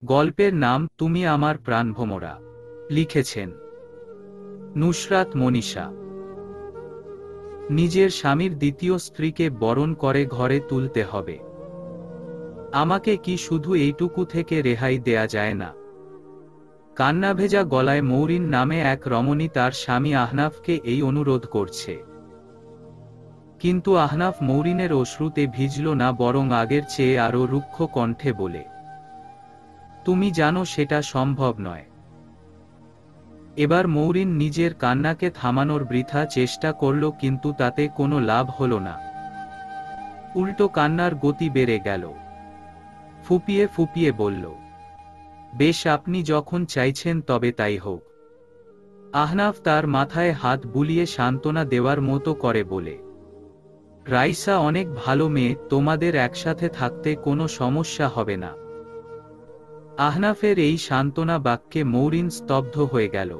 গল্পের নাম তুমি আমার প্রাণভোমরা। লিখেছেন নুসরাত মনীষা। নিজের স্বামীর দ্বিতীয় স্ত্রীকে বরণ করে ঘরে তুলতে হবে। আমাকে কি শুধু এইটুকু থেকে রেহাই দেয়া যায় না? কান্নাভেজা গলায় মৌরিন নামে এক রমণী তার স্বামী আহনাফকে এই অনুরোধ করছে। কিন্তু আহনাফ মৌরিনের অশ্রুতে ভিজল না, বরং আগের চেয়ে আরও রুক্ষ কণ্ঠে বলে, তুমি জানো সেটা সম্ভব নয়। এবার মৌরিন নিজের কান্নাকে থামানোর বৃথা চেষ্টা করল, কিন্তু তাতে কোনো লাভ হল না। উল্টো কান্নার গতি বেড়ে গেল। ফুপিয়ে ফুপিয়ে বলল, বেশ, আপনি যখন চাইছেন তবে তাই হোক। আহনাফ তার মাথায় হাত বুলিয়ে সান্ত্বনা দেওয়ার মতো করে বলে, রাইসা অনেক ভালো মেয়ে, তোমাদের একসাথে থাকতে কোনো সমস্যা হবে না। আহনাফের এই সান্ত্বনা বাক্যে মৌরিন স্তব্ধ হয়ে গেল।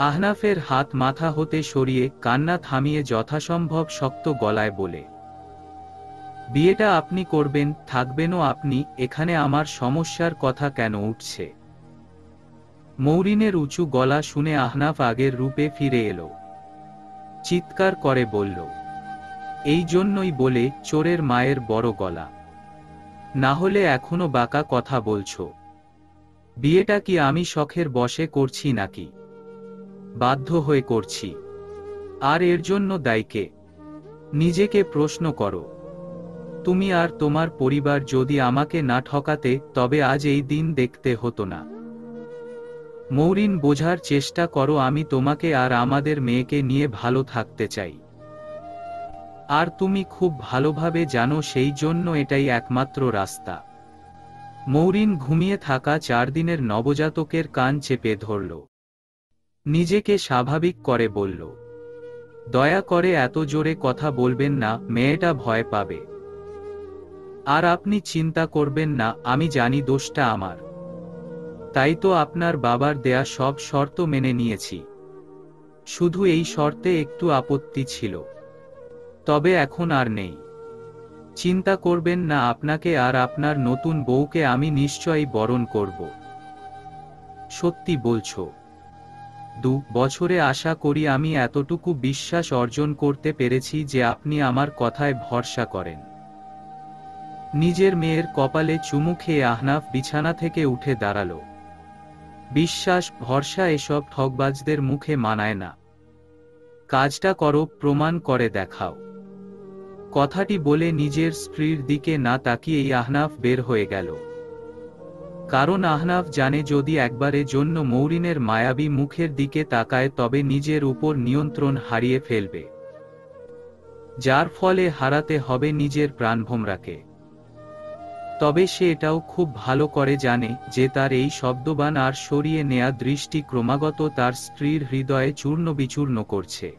আহনাফের হাত মাথা হতে সরিয়ে কান্না থামিয়ে যথাসম্ভব শক্ত গলায় বলে, বিয়েটা আপনি করবেন, থাকবেনও আপনি, এখানে আমার সমস্যার কথা কেন উঠছে? মৌরিনের উঁচু গলা শুনে আহনাফ আগের রূপে ফিরে এলো। চিৎকার করে বলল, এই জন্যই বলে চোরের মায়ের বড় গলা। না হলে এখনো বাঁকা কথা বলছো? বিয়েটা কি আমি শখের বশে করছি নাকি? বাধ্য হয়ে করছি। আর এর জন্য দায়ী কে? নিজেকে প্রশ্ন করো। তুমি আর তোমার পরিবার যদি আমাকে না ঠকাতে, তবে আজ এই দিন দেখতে হতো না। মৌরিন, বোঝার চেষ্টা করো, আমি তোমাকে আর আমাদের মেয়েকে নিয়ে ভালো থাকতে চাই। আর তুমি খুব ভালোভাবে জানো সেই জন্য এটাই একমাত্র রাস্তা। মৌরিন ঘুমিয়ে থাকা 4 দিনের নবজাতকের কান চেপে ধরল। নিজেকে স্বাভাবিক করে বলল, দয়া করে এত জোরে কথা বলবেন না, মেয়েটা ভয় পাবে। আর আপনি চিন্তা করবেন না, আমি জানি দোষটা আমার। তাই তো আপনার বাবার দেয়া সব শর্ত মেনে নিয়েছি। শুধু এই শর্তে একটু আপত্তি ছিল, তবে এখন আর নেই। চিন্তা করবেন না, আপনাকে আর আপনার নতুন বউকে আমি নিশ্চয়ই বরণ করব। সত্যি বলছো? 2 বছরে আশা করি আমি এতটুকু বিশ্বাস অর্জন করতে পেরেছি যে আপনি আমার কথায় ভরসা করেন। নিজের মেয়ের কপালে চুমু খেয়ে আহনাফ বিছানা থেকে উঠে দাঁড়ালো। বিশ্বাস, ভরসা এসব ঠকবাজদের মুখে মানায় না। কাজটা করো, প্রমাণ করে দেখাও। কথাটি বলে নিজের স্ত্রীর দিকে না তাকিয়েই আহনাফ বের হয়ে গেল। কারণ আহনাফ জানে, যদি একবারের জন্য মৌরিনের মায়াবী মুখের দিকে তাকায় তবে নিজের উপর নিয়ন্ত্রণ হারিয়ে ফেলবে, যার ফলে হারাতে হবে নিজের প্রাণভোমরাকে। তবে সে এটাও খুব ভালো করে জানে যে তার এই শব্দবান আর সরিয়ে নেয়া দৃষ্টি ক্রমাগত তার স্ত্রীর হৃদয়ে চূর্ণ বিচূর্ণ করছে।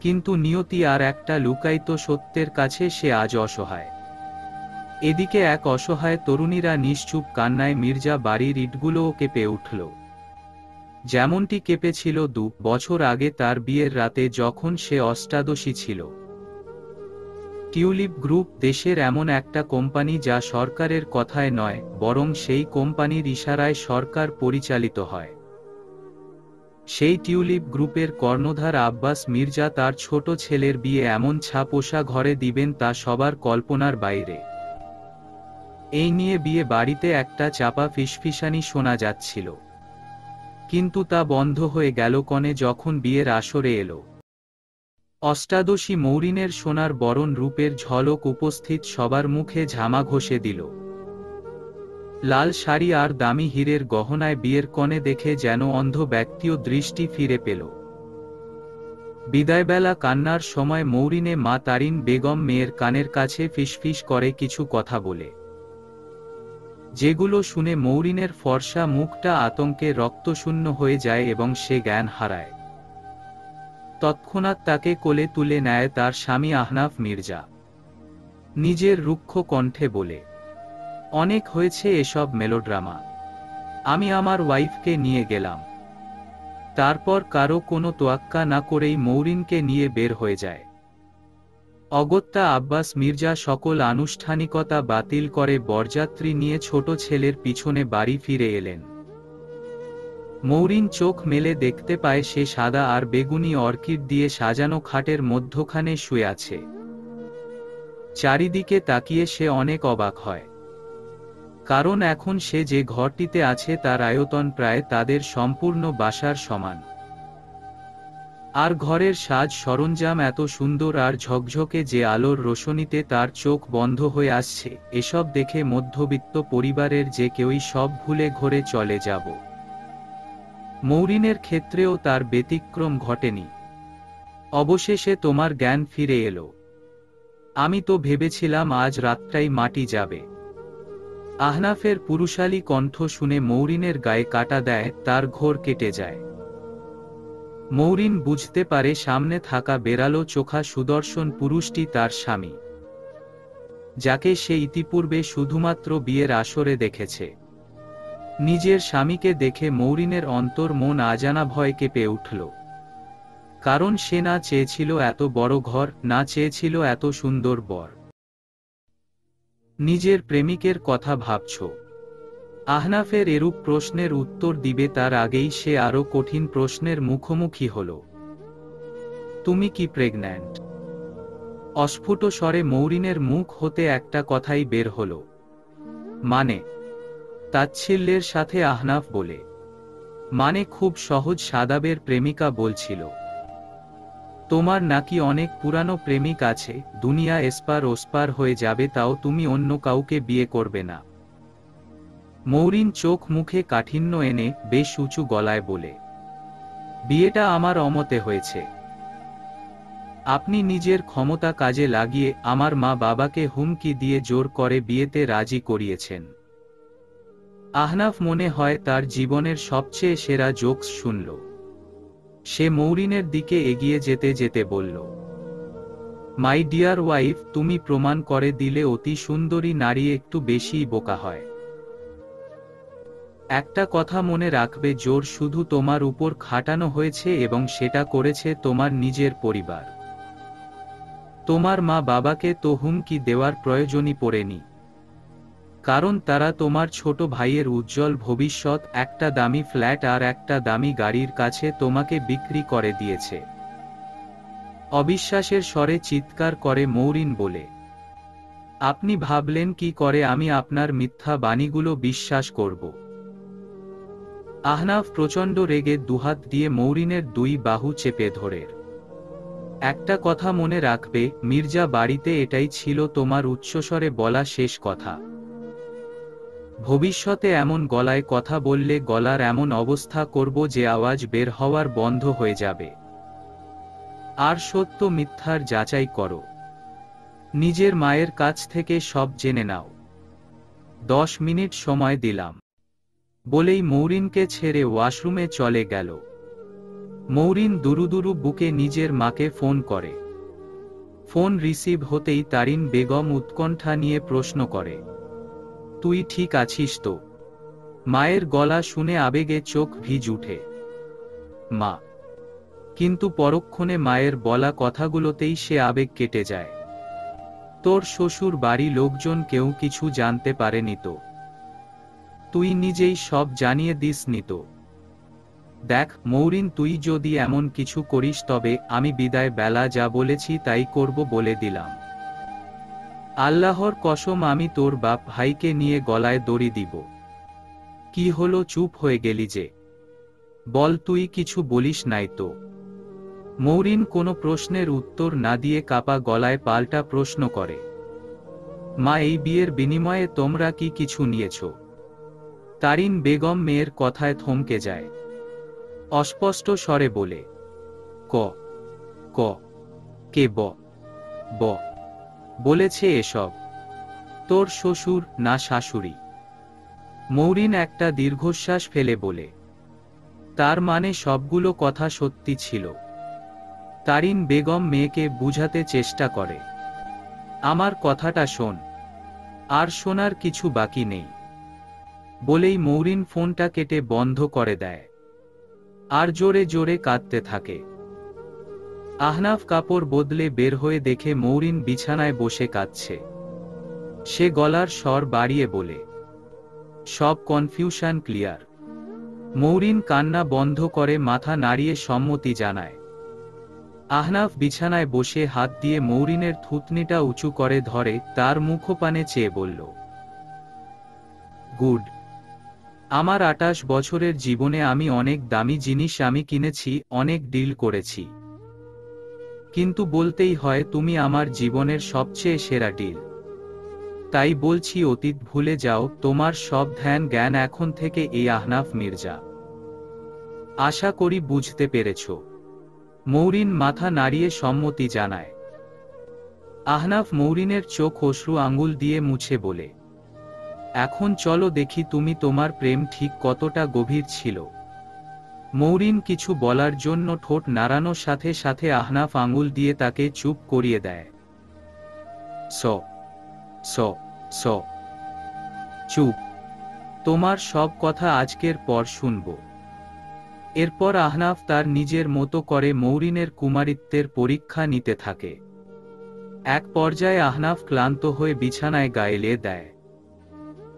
কিন্তু নিয়তি আর একটা লুকায়িত সত্যের কাছে সে আজ অসহায়। এদিকে এক অসহায় তরুণীরা নিশ্চুপ কান্নায় মির্জা বাড়ির ইটগুলোও কেঁপে উঠল, যেমনটি কেঁপেছিল 2 বছর আগে তার বিয়ের রাতে, যখন সে অষ্টাদশী ছিল। টিউলিপ গ্রুপ দেশের এমন একটা কোম্পানি যা সরকারের কথায় নয়, বরং সেই কোম্পানির ইশারায় সরকার পরিচালিত হয়। সেই টিউলিপ গ্রুপের কর্ণধার আব্বাস মির্জা তার ছোট ছেলের বিয়ে এমন ছাপোষা ঘরে দিবেন তা সবার কল্পনার বাইরে। এই নিয়ে বিয়ে বাড়িতে একটা চাপা ফিসফিসানি শোনা যাচ্ছিল, কিন্তু তা বন্ধ হয়ে গেল কনে যখন বিয়ের আসরে এলো। অষ্টাদশী মৌরিনের সোনার বরণ রূপের ঝলক উপস্থিত সবার মুখে ঝামা ঘষে দিল। লাল শাড়ি আর দামি হীরের গহনায় বিয়ের কনে দেখে যেন অন্ধ ব্যক্তিও দৃষ্টি ফিরে পেল। বিদায়বেলা কান্নার সময় মৌরিনে মা তারিন বেগম মেয়ের কানের কাছে ফিসফিস করে কিছু কথা বলে, যেগুলো শুনে মৌরিনের ফর্সা মুখটা আতঙ্কে রক্তশূন্য হয়ে যায় এবং সে জ্ঞান হারায়। তৎক্ষণাৎ তাকে কোলে তুলে নেয় তার স্বামী আহনাফ মির্জা। নিজের রুক্ষ কণ্ঠে বলে, অনেক হয়েছে এসব মেলোড্রামা। আমি আমার ওয়াইফকে নিয়ে গেলাম। তারপর কারো কোনো তোয়াক্কা না করেই মৌরিনকে নিয়ে বের হয়ে যায়। অগত্যা আব্বাস মির্জা সকল আনুষ্ঠানিকতা বাতিল করে বরযাত্রী নিয়ে ছোট ছেলের পিছনে বাড়ি ফিরে এলেন। মৌরিন চোখ মেলে দেখতে পায় সে সাদা আর বেগুনি অর্কিড দিয়ে সাজানো খাটের মধ্যখানে শুয়ে আছে। চারিদিকে তাকিয়ে সে অনেক অবাক হয়, কারণ এখন সে যে ঘরটিতে আছে তার আয়তন প্রায় তাদের সম্পূর্ণ বাসার সমান। আর ঘরের সাজ সরঞ্জাম এত সুন্দর আর ঝকঝকে যে আলোর রোশনীতে তার চোখ বন্ধ হয়ে আসছে। এসব দেখে মধ্যবিত্ত পরিবারের যে কেউই সব ভুলে ঘরে চলে যাব। মৌরিনের ক্ষেত্রেও তার ব্যতিক্রম ঘটেনি। অবশেষে তোমার জ্ঞান ফিরে এলো। আমি তো ভেবেছিলাম আজ রাতটাই মাটি যাবে। আহনাফের পুরুষালী কণ্ঠ শুনে মৌরিনের গায়ে কাটা দেয়, তার ঘোর কেটে যায়। মৌরিন বুঝতে পারে সামনে থাকা বেরালো চোখা সুদর্শন পুরুষটি তার স্বামী, যাকে সে ইতিপূর্বে শুধুমাত্র বিয়ের আসরে দেখেছে। নিজের স্বামীকে দেখে মৌরিনের অন্তর মন আজানা ভয় কেঁপে উঠল, কারণ সে না চেয়েছিল এত বড় ঘর, না চেয়েছিল এত সুন্দর বর। নিজের প্রেমিকের কথা ভাবছ? আহনাফের এরূপ প্রশ্নের উত্তর দিবে তার আগেই সে আরো কঠিন প্রশ্নের মুখোমুখি হল। তুমি কি প্রেগন্যান্ট? অস্ফুট স্বরে মৌরিনের মুখ হতে একটা কথাই বের হল। মানে? তাচ্ছিল্যের সাথে আহনাফ বলে, মানে খুব সহজ সাদাবের প্রেমিকা বলছিল। তোমার নাকি অনেক পুরানো প্রেমিক আছে, দুনিয়া এসপার ওসপার হয়ে যাবে তাও তুমি অন্য কাউকে বিয়ে করবে না। মৌরিন চোখ মুখে কাঠিন্য এনে বেশ উঁচু গলায় বলে, বিয়েটা আমার অমতে হয়েছে। আপনি নিজের ক্ষমতা কাজে লাগিয়ে আমার মা বাবাকে হুমকি দিয়ে জোর করে বিয়েতে রাজি করিয়েছেন। আহনাফ মনে হয় তার জীবনের সবচেয়ে সেরা জোকস শুনল। সে মৌরিনের দিকে এগিয়ে যেতে যেতে বলল, মাই ডিয়ার ওয়াইফ, তুমি প্রমাণ করে দিলে অতি সুন্দরী নারী একটু বেশিই বোকা হয়। একটা কথা মনে রাখবে, জোর শুধু তোমার উপর খাটানো হয়েছে এবং সেটা করেছে তোমার নিজের পরিবার। তোমার মা বাবাকে তো হুমকি দেওয়ার প্রয়োজনই পড়েনি, কারণ তারা তোমার ছোট ভাইয়ের উজ্জ্বল ভবিষ্যৎ, একটা দামি ফ্ল্যাট আর একটা দামি গাড়ির কাছে তোমাকে বিক্রি করে দিয়েছে। অবিশ্বাসের স্বরে চিৎকার করে মৌরিন বলে, আপনি ভাবলেন কি করে আমি আপনার মিথ্যা বাণীগুলো বিশ্বাস করব? আহনাফ প্রচণ্ড রেগে দুহাত দিয়ে মৌরিনের দুই বাহু চেপে ধরে, একটা কথা মনে রাখবে মির্জা, বাড়িতে এটাই ছিল তোমার উচ্চস্বরে বলা শেষ কথা। ভবিষ্যতে এমন গলায় কথা বললে গলার এমন অবস্থা করব যে আওয়াজ বের হওয়ার বন্ধ হয়ে যাবে। আর সত্য মিথ্যার যাচাই করো। নিজের মায়ের কাছ থেকে সব জেনে নাও। 10 মিনিট সময় দিলাম। বলেই মৌরিনকে ছেড়ে ওয়াশরুমে চলে গেল। মৌরিন দুরুদুরু বুকে নিজের মাকে ফোন করে। ফোন রিসিভ হতেই তারিন বেগম উৎকণ্ঠা নিয়ে প্রশ্ন করে, তুই ঠিক আছিস তো? মায়ের গলা শুনে আবেগে চোখ ভিজ উঠে। মা। কিন্তু পরক্ষণে মায়ের বলা কথাগুলোতেই সে আবেগ কেটে যায়। তোর শ্বশুর বাড়ি লোকজন কেউ কিছু জানতে পারেনি তো? তুই নিজেই সব জানিয়ে দিস নি তো? দেখ মৌরিন, তুই যদি এমন কিছু করিস তবে আমি বিদায় বেলা যা বলেছি তাই করব বলে দিলাম। আল্লাহর কসম আমি তোর বাপ ভাইকে নিয়ে গলায় দড়ি দিব। কি হলো, চুপ হয়ে গেলি যে? বল, তুই কিছু বলিস নাই তো? মৌরিন কোনো প্রশ্নের উত্তর না দিয়ে কাপা গলায় পাল্টা প্রশ্ন করে, মা, এই বিয়ের বিনিময়ে তোমরা কি কিছু নিয়েছ? তারিন বেগম মেয়ের কথায় থমকে যায়। অস্পষ্ট স্বরে বলে, ক ক কে ব ব বলেছে এসব? তোর শ্বশুর না শাশুড়ি? মৌরিন একটা দীর্ঘশ্বাস ফেলে বলে, তার মানে সবগুলো কথা সত্যি ছিল। তারিন বেগম মেয়েকে বুঝাতে চেষ্টা করে, আমার কথাটা শোন, আর শোনার কিছু বাকি নেই। বলেই মৌরিন ফোনটা কেটে বন্ধ করে দেয় আর জোরে জোরে কাঁদতে থাকে। আহনাফ কাপড় বদলে বের হয়ে দেখে মৌরিন বিছানায় বসে কাঁদছে। সে গলার স্বর বাড়িয়ে বলে, সব কনফিউশন ক্লিয়ার। মৌরিন কান্না বন্ধ করে মাথা নাড়িয়ে সম্মতি জানায়। আহনাফ বিছানায় বসে হাত দিয়ে মৌরিনের থুতনিটা উঁচু করে ধরে তার মুখপানে চেয়ে বলল, গুড। আমার 28 বছরের জীবনে আমি অনেক দামি জিনিস আমি কিনেছি, অনেক ডিল করেছি, কিন্তু বলতেই হয় তুমি আমার জীবনের সবচেয়ে সেরা ডিল। তাই বলছি অতীত ভুলে যাও, তোমার সব ধ্যান জ্ঞান এখন থেকে এই আহনাফ মির্জা। আশা করি বুঝতে পেরেছ। মৌরিন মাথা নাড়িয়ে সম্মতি জানায়। আহনাফ মৌরিনের চোখ অশ্রু আঙ্গুল দিয়ে মুছে বলে, এখন চলো দেখি তুমি তোমার প্রেম ঠিক কতটা গভীর ছিল। মৌরিন কিছু বলার জন্য ঠোঁট নাড়ানোর সাথে সাথে আহনাফ আঙ্গুল দিয়ে তাকে চুপ করিয়ে দেয়। স স স চুপ। তোমার সব কথা আজকের পর শুনব। এরপর আহনাফ তার নিজের মতো করে মৌরিনের কুমারিত্বের পরীক্ষা নিতে থাকে। এক পর্যায়ে আহনাফ ক্লান্ত হয়ে বিছানায় গায়েলে দেয়।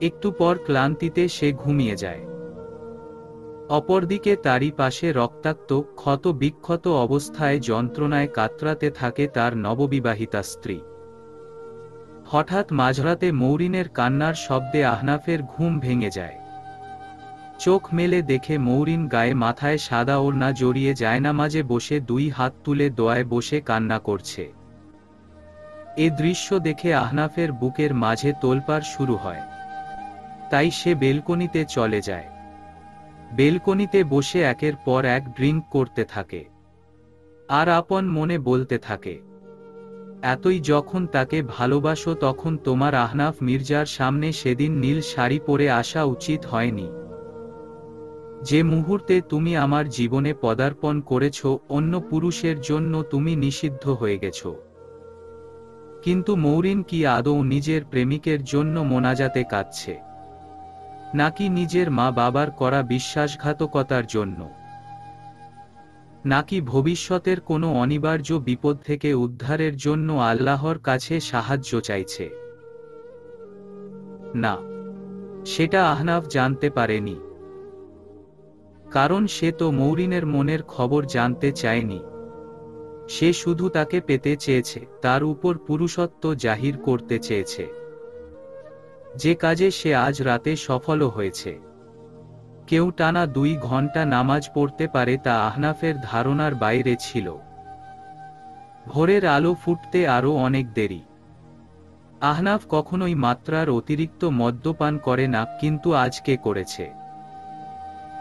একটু পর ক্লান্তিতে সে ঘুমিয়ে যায়। অপরদিকে তারই পাশে রক্তাক্ত ক্ষত বিক্ষত অবস্থায় যন্ত্রণায় কাতরাতে থাকে তার নববিবাহিতা স্ত্রী। হঠাৎ মাঝরাতে মৌরিনের কান্নার শব্দে আহনাফের ঘুম ভেঙে যায়। চোখ মেলে দেখে মৌরিন গায়ে মাথায় সাদা ওড়না জড়িয়ে জায়নামাজে বসে দুই হাত তুলে দোয়ায় বসে কান্না করছে। এ দৃশ্য দেখে আহনাফের বুকের মাঝে তোলপাড় শুরু হয়। তাই সে বেলকনিতে চলে যায়। বেলকনিতে বসে একের পর এক ড্রিঙ্ক করতে থাকে আর আপন মনে বলতে থাকে, এতই যখন তাকে ভালোবাসো তখন তোমার আহনাফ মির্জার সামনে সেদিন নীল শাড়ি পরে আসা উচিত হয়নি। যে মুহূর্তে তুমি আমার জীবনে পদার্পণ করেছ অন্য পুরুষের জন্য তুমি নিষিদ্ধ হয়ে গেছ। কিন্তু মৌরিন কি আদৌ নিজের প্রেমিকের জন্য মোনাজাতে কাঁদছে, নাকি নিজের মা বাবার করা বিশ্বাসঘাতকতার জন্য, নাকি ভবিষ্যতের কোনো অনিবার্য বিপদ থেকে উদ্ধারের জন্য আল্লাহর কাছে সাহায্য চাইছে? না, সেটা আহনাফ জানতে পারেনি। কারণ সে তো মৌরিনের মনের খবর জানতে চায়নি। সে শুধু তাকে পেতে চেয়েছে, তার উপর পুরুষত্ব জাহির করতে চেয়েছে। যে কাজে সে আজ রাতে সফল হয়েছে। কেউ টানা 2 ঘন্টা নামাজ পড়তে পারে তা আহনাফের ধারণার বাইরে ছিল। ভোরের আলো ফুটতে আরও অনেক দেরি। আহনাফ কখনোই মাত্রার অতিরিক্ত মদ্যপান করে না, কিন্তু আজকে করেছে।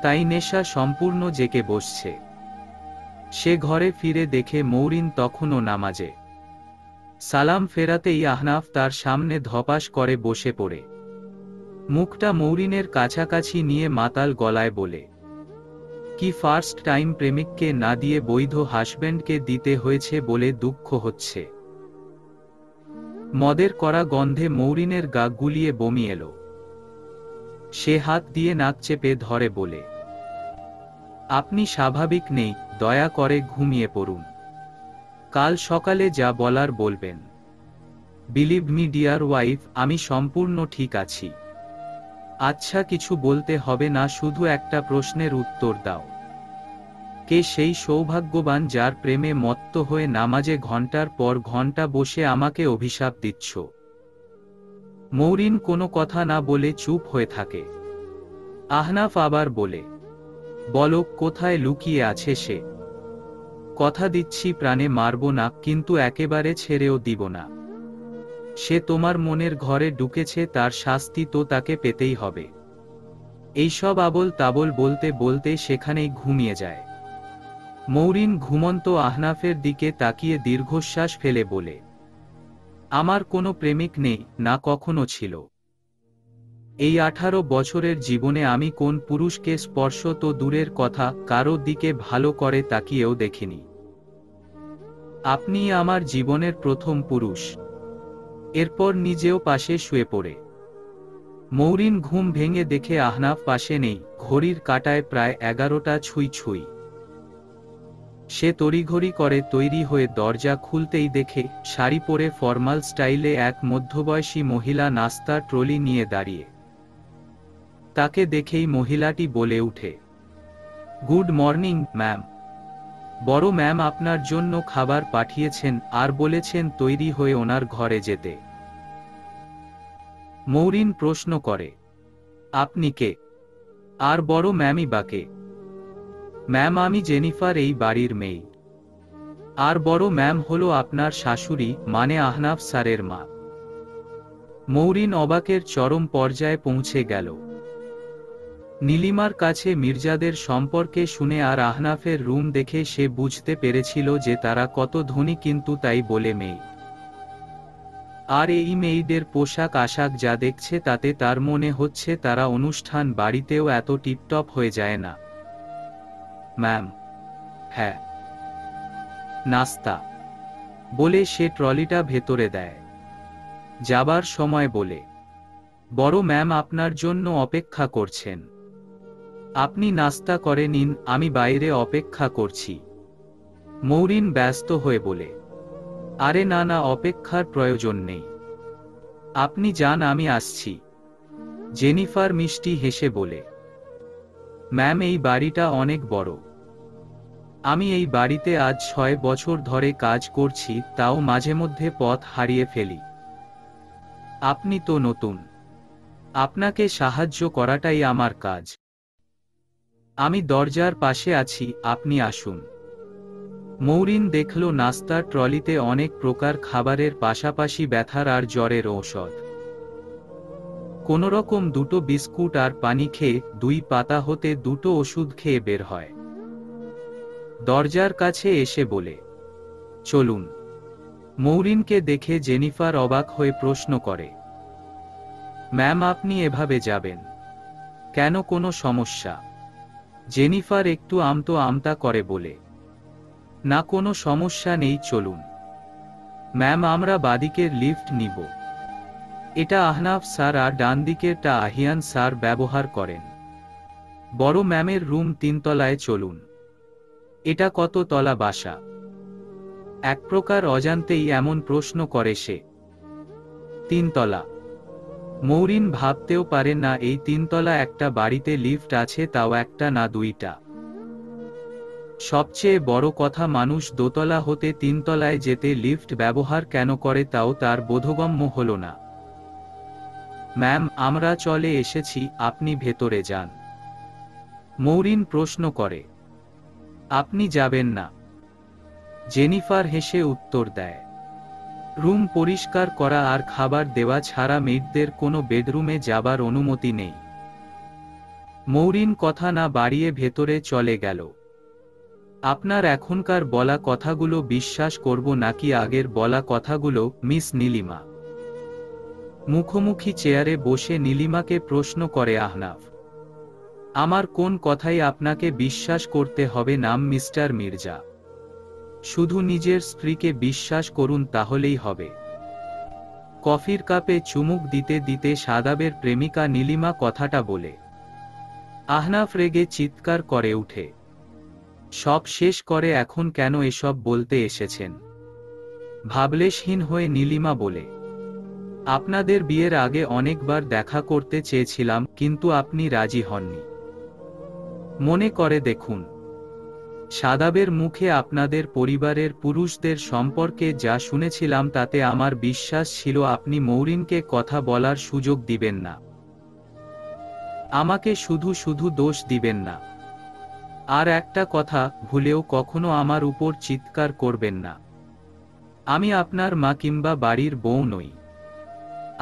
তাই নেশা সম্পূর্ণ জেগে বসছে। সে ঘরে ফিরে দেখে মৌরিন তখনও নামাজে। সালাম ফেরাতেই আহনাফ তার সামনে ধপাস করে বসে পড়ে। মুখটা মৌরিনের কাছাকাছি নিয়ে মাতাল গলায় বলে, কি ফার্স্ট টাইম প্রেমিককে না দিয়ে বৈধ হাজব্যান্ডকে দিতে হয়েছে বলে দুঃখ হচ্ছে? মদের করা গন্ধে মৌরিনের গা গুলিয়ে বমি এলো। সে হাত দিয়ে নাক চেপে ধরে বলে, আপনি স্বাভাবিক নেই, দয়া করে ঘুমিয়ে পড়ুন। কাল সকালে যা বলার বলবেন। বিলিভ মি ডিয়ার ওয়াইফ, আমি সম্পূর্ণ ঠিক আছি। আচ্ছা, কিছু বলতে হবে না, শুধু একটা প্রশ্নের উত্তর দাও। কে সেই সৌভাগ্যবান যার প্রেমে মত্ত হয়ে নামাজে ঘন্টার পর ঘন্টা বসে আমাকে অভিশাপ দিচ্ছ? মৌরিন কোনো কথা না বলে চুপ হয়ে থাকে। আহনাফ আবার বলে, বলো, কোথায় লুকিয়ে আছে সে? কথা দিচ্ছি প্রাণে মারব না, কিন্তু একেবারে ছেড়েও দিব না। সে তোমার মনের ঘরে ঢুকেছে, তার শাস্তি তো তাকে পেতেই হবে। এইসব আবোল তাবোল বলতে বলতে সেখানেই ঘুমিয়ে যায়। মৌরিন ঘুমন্ত আহনাফের দিকে তাকিয়ে দীর্ঘশ্বাস ফেলে বলে, আমার কোনো প্রেমিক নেই, না কখনো ছিল। এই 18 বছরের জীবনে আমি কোন পুরুষকে স্পর্শ তো দূরের কথা, কারো দিকে ভালো করে তাকিয়েও দেখিনি। আপনিই আমার জীবনের প্রথম পুরুষ। এরপর নিজেও পাশে শুয়ে পড়ে। মৌরিন ঘুম ভেঙে দেখে আহনাফ পাশে নেই। ঘড়ির কাঁটায় প্রায় 11টা ছুঁই ছুঁই। সে তড়িঘড়ি করে তৈরি হয়ে দরজা খুলতেই দেখে শাড়ি পরে ফর্মাল স্টাইলে এক মধ্যবয়সী মহিলা নাস্তার ট্রলি নিয়ে দাঁড়িয়ে। তাকে দেখেই মহিলাটি বলে উঠে, গুড মর্নিং ম্যাম। বড় ম্যাম আপনার জন্য খাবার পাঠিয়েছেন আর বলেছেন তৈরি হয়ে ওনার ঘরে যেতে। মৌরিন প্রশ্ন করে, আপনি কে? আর বড় ম্যামই বা কে? ম্যাম আমি জেনিফার, এই বাড়ির মেয়ে। আর বড় ম্যাম হলো আপনার শাশুড়ি, মানে আহনাফ স্যারের মা। মৌরিন অবাকের চরম পর্যায়ে পৌঁছে গেল। নীলিমার কাছে মির্জাদের সম্পর্কে শুনে আর আহনাফের রুম দেখে সে বুঝতে পেরেছিল যে তারা কত ধনী, কিন্তু তাই বলে মেয়ে। আর এই মেয়েদের পোশাক আশাক যা দেখছে তাতে তার মনে হচ্ছে তারা অনুষ্ঠান বাড়িতেও এত টিপটপ হয়ে যায় না। ম্যাম, হ্যাঁ। নাস্তা, বলে সে ট্রলিটা ভেতরে দেয়। যাবার সময় বলে, বড় ম্যাম আপনার জন্য অপেক্ষা করছেন। আপনি নাস্তা করে নিন, আমি বাইরে অপেক্ষা করছি। মৌরিন ব্যস্ত হয়ে বলে, আরে না না, অপেক্ষার প্রয়োজন নেই, আপনি যান, আমি আসছি। জেনিফার মিষ্টি হেসে বলে, ম্যাম এই বাড়িটা অনেক বড়। আমি এই বাড়িতে আজ 6 বছর ধরে কাজ করছি, তাও মাঝে মধ্যে পথ হারিয়ে ফেলি। আপনি তো নতুন, আপনাকে সাহায্য করাটাই আমার কাজ। আমি দরজার পাশে আছি, আপনি আসুন। মৌরিন দেখল নাস্তার ট্রলিতে অনেক প্রকার খাবারের পাশাপাশি ব্যথার আর জ্বরের ঔষধ। কোনোরকম 2টো বিস্কুট আর পানি খেয়ে 2 পাতা হতে 2টো ওষুধ খেয়ে বের হয়। দরজার কাছে এসে বলে, চলুন। মৌরিনকে দেখে জেনিফার অবাক হয়ে প্রশ্ন করে, ম্যাম আপনি এভাবে যাবেন কেন, কোনো সমস্যা? জেনিফার একটু আমতো আমতা করে বলে, না কোনো সমস্যা নেই, চলুন। ম্যাম আমরা বাদিকের লিফট নিব, এটা আহনাফ স্যার, আর ডান দিকেরটা আহিয়ান স্যার ব্যবহার করেন। বড় ম্যামের রুম 3 তলায়, চলুন। এটা কত তলা বাসা? এক প্রকার অজান্তেই এমন প্রশ্ন করে সে। 3 তলা। মৌরিন ভাবতেও পারে না এই 3 তলা একটা বাড়িতে লিফট আছে, তাও একটা না 2টা। সবচেয়ে বড় কথা, মানুষ দোতলা হতে 3 তলায় যেতে লিফট ব্যবহার কেন করে তাও তার বোধগম্য হল না। ম্যাম আমরা চলে এসেছি, আপনি ভেতরে যান। মৌরিন প্রশ্ন করে, আপনি যাবেন না? জেনিফার হেসে উত্তর দেয়, রুম পরিষ্কার করা আর খাবার দেওয়া ছাড়া মেয়েদের কোনো বেডরুমে যাবার অনুমতি নেই। মৌরিন কথা না বাড়িয়ে ভেতরে চলে গেল। আপনার এখনকার বলা কথাগুলো বিশ্বাস করব নাকি আগের বলা কথাগুলো, মিস নীলিমা? মুখোমুখি চেয়ারে বসে নীলিমাকে প্রশ্ন করে আহনাফ। আমার কোন কথাই আপনাকে বিশ্বাস করতে হবে নাম মিস্টার মির্জা? শুধু নিজের স্ত্রীকে বিশ্বাস করুন, তাহলেই হবে। কফির কাপে চুমুক দিতে দিতে সাদাবের প্রেমিকা নীলিমা কথাটা বলে। আহনাফ রেগে চিৎকার করে উঠে, সব শেষ করে এখন কেন এসব বলতে এসেছেন? ভাবলেশহীন হয়ে নীলিমা বলে, আপনাদের বিয়ের আগে অনেকবার দেখা করতে চেয়েছিলাম, কিন্তু আপনি রাজি হননি। মনে করে দেখুন, সাদাবের মুখে আপনাদের পরিবারের পুরুষদের সম্পর্কে যা শুনেছিলাম তাতে আমার বিশ্বাস ছিল আপনি মৌরিনকে কথা বলার সুযোগ দিবেন না। আমাকে শুধু শুধু দোষ দিবেন না। আর একটা কথা, ভুলেও কখনো আমার উপর চিৎকার করবেন না। আমি আপনার মা কিংবা বাড়ির বউ নই।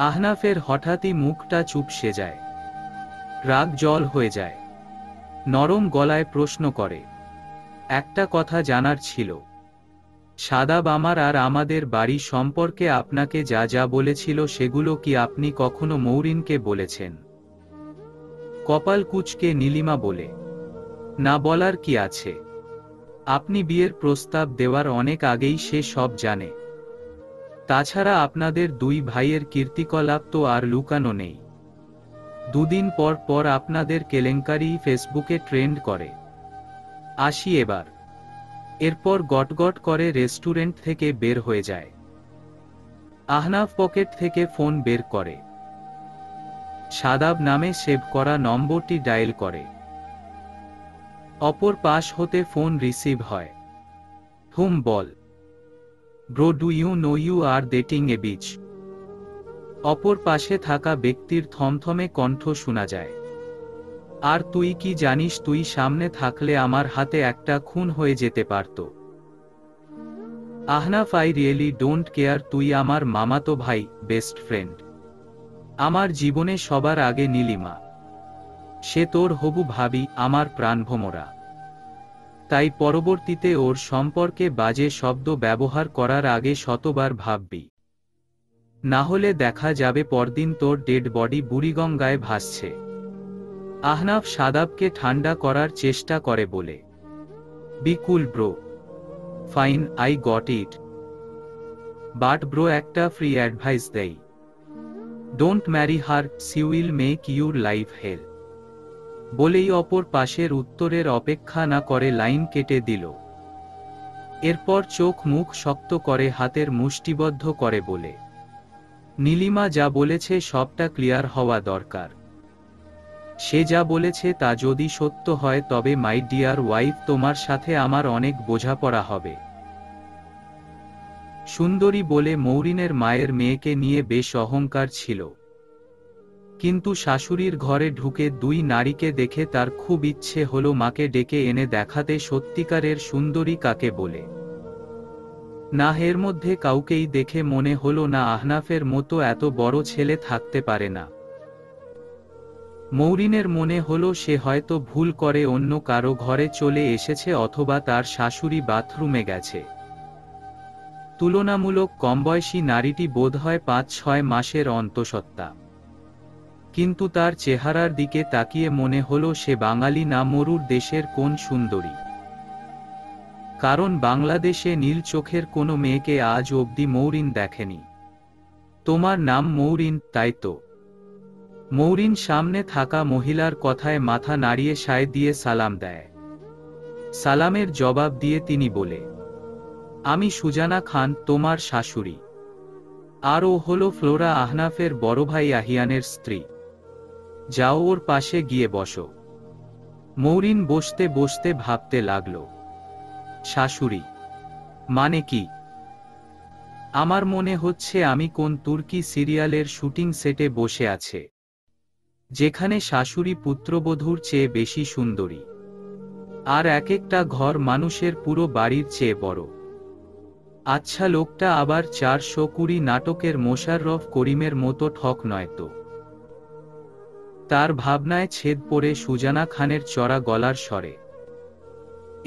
আহনাফের হঠাৎই মুখটা চুপসে যায়, রাগ জল হয়ে যায়। নরম গলায় প্রশ্ন করে, একটা কথা জানার ছিল। সাদাব আমার আর আমাদের বাড়ি সম্পর্কে আপনাকে যা যা বলেছিল সেগুলো কি আপনি কখনো মৌরিনকে বলেছেন? কপাল কুঁচকে নীলিমা বলে, না বলার কি আছে? আপনি বিয়ের প্রস্তাব দেওয়ার অনেক আগেই সে সব জানে। তাছাড়া আপনাদের 2 ভাইয়ের কীর্তিকলাপ তো আর লুকানো নেই। 2 দিন পর পর আপনাদের কেলেঙ্কারি ফেসবুকে ট্রেন্ড করে। আসি এবার। এরপর গটগট করে রেস্টুরেন্ট থেকে বের হয়ে যায়। আহনাফ পকেট থেকে ফোন বের করে, শাদাব নামে সেভ করা নম্বরটি ডায়াল করে। অপর পাশ হতে ফোন রিসিভ হয়। হুম, বল। Bro, do you know you are dating a bitch? অপর পাশে থাকা ব্যক্তির থমথমে কণ্ঠ শোনা যায়। আর তুই কি জানিস, তুই সামনে থাকলে আমার হাতে একটা খুন হয়ে যেতে পারত। Ahnaf, I really don't care. তুই আমার মামাতো ভাই, বেস্ট ফ্রেন্ড। আমার জীবনে সবার আগে নীলিমা। সে তোর হবু ভাবি, আমার প্রাণভোমরা। তাই পরবর্তীতে ওর সম্পর্কে বাজে শব্দ ব্যবহার করার আগে শতবার ভাববি। না হলে দেখা যাবে পরদিন তোর ডেড বডি বুড়িগঙ্গায় ভাসছে। আহনাফ শাদাবকে ঠান্ডা করার চেষ্টা করে বলে, be cool bro, fine, I got it. But bro একটা ফ্রি অ্যাডভাইস দেই, don't marry her, she will make your life hell. বলেই অপর পাশের উত্তরের অপেক্ষা না করে লাইন কেটে দিল। এরপর চোখ মুখ শক্ত করে হাতের মুষ্টিবদ্ধ করে বলে, নীলিমা যা বলেছে সবটা ক্লিয়ার হওয়া দরকার। সে যা বলেছে তা যদি সত্য হয় তবে মাই ডিয়ার ওয়াইফ, তোমার সাথে আমার অনেক বোঝাপড়া হবে। সুন্দরী বলে মৌরিনের মায়ের মেয়েকে নিয়ে বেশ অহংকার ছিল, কিন্তু শাশুড়ির ঘরে ঢুকে দুই নারীকে দেখে তার খুব ইচ্ছে হলো মাকে ডেকে এনে দেখাতে সত্যিকারের সুন্দরী কাকে বলে। না, এর মধ্যে কাউকেই দেখে মনে হলো না আহনাফের মতো এত বড় ছেলে থাকতে পারে না। মৌরিনের মনে হলো সে হয়তো ভুল করে অন্য কারো ঘরে চলে এসেছে, অথবা তার শাশুড়ি বাথরুমে গেছে। তুলনামূলক কমবয়সী নারীটি বোধহয় ৫-৬ মাসের অন্তঃসত্ত্বা, কিন্তু তার চেহারার দিকে তাকিয়ে মনে হলো সে বাঙালি না মরুর দেশের কোন সুন্দরী। কারণ বাংলাদেশে নীল চোখের কোনো মেয়েকে আজ অবধি মৌরিন দেখেনি। তোমার নাম মৌরিন, তাই তো? মৌরিন সামনে থাকা মহিলার কথায় মাথা নাড়িয়ে সায় দিয়ে সালাম দেয়। সালামের জবাব দিয়ে তিনি বলে, আমি সুজানা খান, তোমার শাশুড়ি। আর ও হলো ফ্লোরা, আহনাফের বড় ভাই আহিয়ানের স্ত্রী। যাও ওর পাশে গিয়ে বসো। মৌরিন বসতে বসতে ভাবতে লাগল, শাশুড়ি মানে কি? আমার মনে হচ্ছে আমি কোন তুর্কি সিরিয়ালের শুটিং সেটে বসে আছে, যেখানে শাশুড়ি পুত্রবধূর চেয়ে বেশি সুন্দরী, আর এক একটা ঘর মানুষের পুরো বাড়ির চেয়ে বড়। আচ্ছা, লোকটা আবার ৪২০ নাটকের মোশাররফ করিমের মতো ঠক নয় তো? তার ভাবনায় ছেদ পড়ে সুজানা খানের চড়া গলার স্বরে,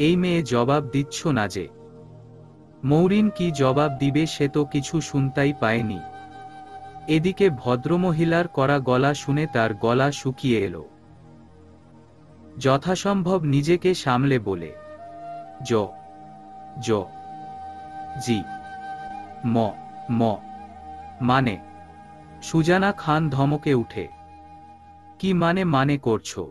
এই মেয়ে জবাব দিচ্ছ না যে? মৌরিন কি জবাব দিবে সে তো কিছু শুনতেই পায়নি। এদিকে ভদ্রমহিলার কড়া গলা শুনে তার গলা শুকিয়ে এলো। যথাসম্ভব নিজেকে সামলে বলে, জ জ জি ম ম মানে? সুজানা খান ধমকে উঠে, কি মানে করছো?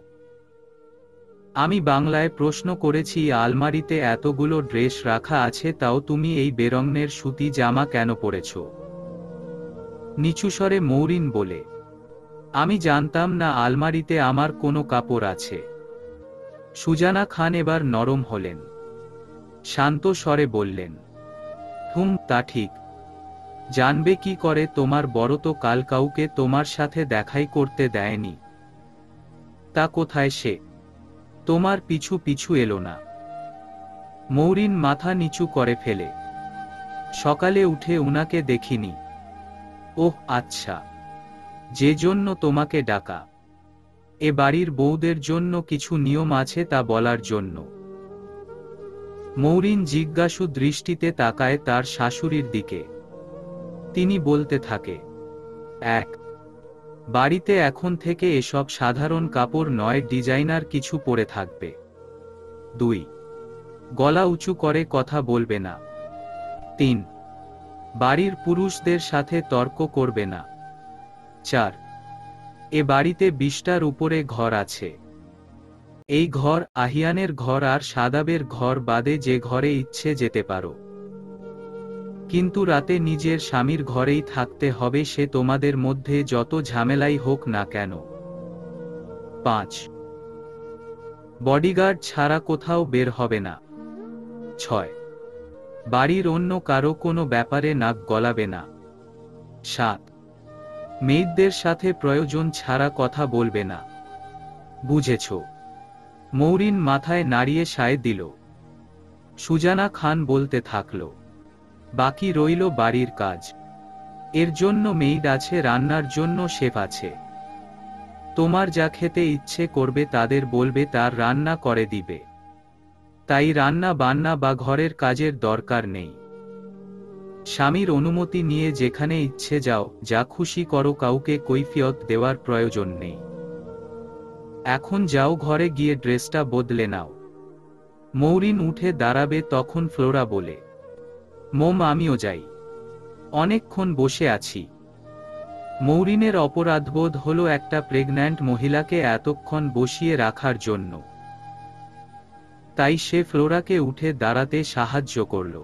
আমি বাংলায় প্রশ্ন করেছি, আলমারিতে এতগুলো ড্রেস রাখা আছে, তাও তুমি এই বেরঙের সুতি জামা কেন পরেছ? নিচুস্বরে মৌরিন বলে, আমি জানতাম না আলমারিতে আমার কোনো কাপড় আছে। সুজানা খান এবার নরম হলেন, শান্ত স্বরে বললেন, তা ঠিক, জানবে কি করে? তোমার বড় তো কাল কাউকে তোমার সাথে দেখাই করতে দেয়নি। তা কোথায় সে? তোমার পিছু পিছু এলো না? মৌরিন মাথা নিচু করে ফেলে, সকালে উঠে উনাকে দেখিনি। ওহ আচ্ছা, যে জন্য তোমাকে ডাকা। এ বাড়ির বউদের জন্য কিছু নিয়ম আছে, তা বলার জন্য। মৌরিন জিজ্ঞাসু দৃষ্টিতে তাকায় তার শাশুড়ির দিকে। তিনি বলতে থাকে, ১. বাড়িতে এখন থেকে এসব সাধারণ কাপড় নয়, ডিজাইনার কিছু পরে থাকবে। ২. গলা উঁচু করে কথা বলবে না। ৩. বাড়ির পুরুষদের সাথে তর্ক করবে না। ৪. এ বাড়িতে ২০টার উপরে ঘর আছে। এই ঘর আহিয়ানের ঘর আর সাদাবের ঘর বাদে যে ঘরে ইচ্ছে যেতে পারো, কিন্তু রাতে নিজের স্বামীর ঘরেই থাকতে হবে, সে তোমাদের মধ্যে যত ঝামেলাই হোক না কেন। 5. বডিগার্ড ছাড়া কোথাও বের হবে না। 6. বাড়ির অন্য কারো কোনো ব্যাপারে নাক গলাবে না। 7. মেয়েদের সাথে প্রয়োজন ছাড়া কথা বলবে না। বুঝেছ? মৌরিন মাথায় নাড়িয়ে সায় দিল। সুজানা খান বলতে থাকল, বাকি রইল বাড়ির কাজ। এর জন্য মেইড আছে, রান্নার জন্য শেফ আছে। তোমার যা খেতে ইচ্ছে করবে তাদের বলবে, তার রান্না করে দিবে। তাই রান্না বান্না বা ঘরের কাজের দরকার নেই। স্বামীর অনুমতি নিয়ে যেখানে ইচ্ছে যাও, যা খুশি করো, কাউকে কৈফিয়ত দেওয়ার প্রয়োজন নেই। এখন যাও, ঘরে গিয়ে ড্রেসটা বদলে নাও। মৌরিন উঠে দাঁড়াবে তখন ফ্লোরা বলে, মোম আমিও যাই, অনেকক্ষণ বসে আছি। মৌরিনের অপরাধবোধ হলো একটা প্রেগন্যান্ট মহিলাকে এতক্ষণ বসিয়ে রাখার জন্য। তাই সে ফ্লোরাকে উঠে দাঁড়াতে সাহায্য করল।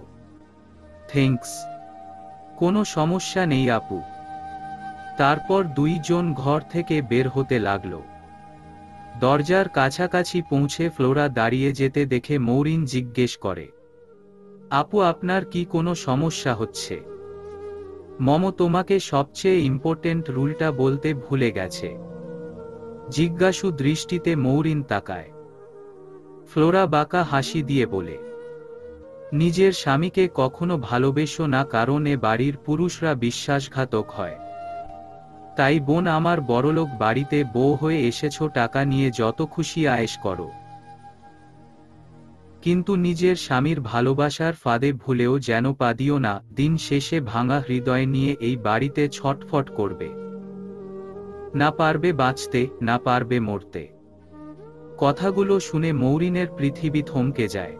থ্যাঙ্কস, কোনো সমস্যা নেই আপু। তারপর দুইজন ঘর থেকে বের হতে লাগল। দরজার কাছাকাছি পৌঁছে ফ্লোরা দাঁড়িয়ে যেতে দেখে মৌরিন জিজ্ঞেস করে, আপু আপনার কি কোনো সমস্যা হচ্ছে? মম তোমাকে সবচেয়ে ইম্পর্টেন্ট রুলটা বলতে ভুলে গেছে। জিজ্ঞাসু দৃষ্টিতে মৌরিন তাকায়। ফ্লোরা বাঁকা হাসি দিয়ে বলে, নিজের স্বামীকে কখনো ভালোবেসো না, কারণ এ বাড়ির পুরুষরা বিশ্বাসঘাতক হয়। তাই বোন, আমার বড়লোক বাড়িতে বউ হয়ে এসেছো, টাকা নিয়ে যত খুশি আয়েশ করো, কিন্তু নিজের স্বামীর ভালোবাসার ফাঁদে ভুলেও যেন পা দিও না। দিন শেষে ভাঙা হৃদয় নিয়ে এই বাড়িতে ছটফট করবে, না পারবে বাঁচতে, না পারবে মরতে। কথাগুলো শুনে মৌরিনের পৃথিবী থমকে যায়।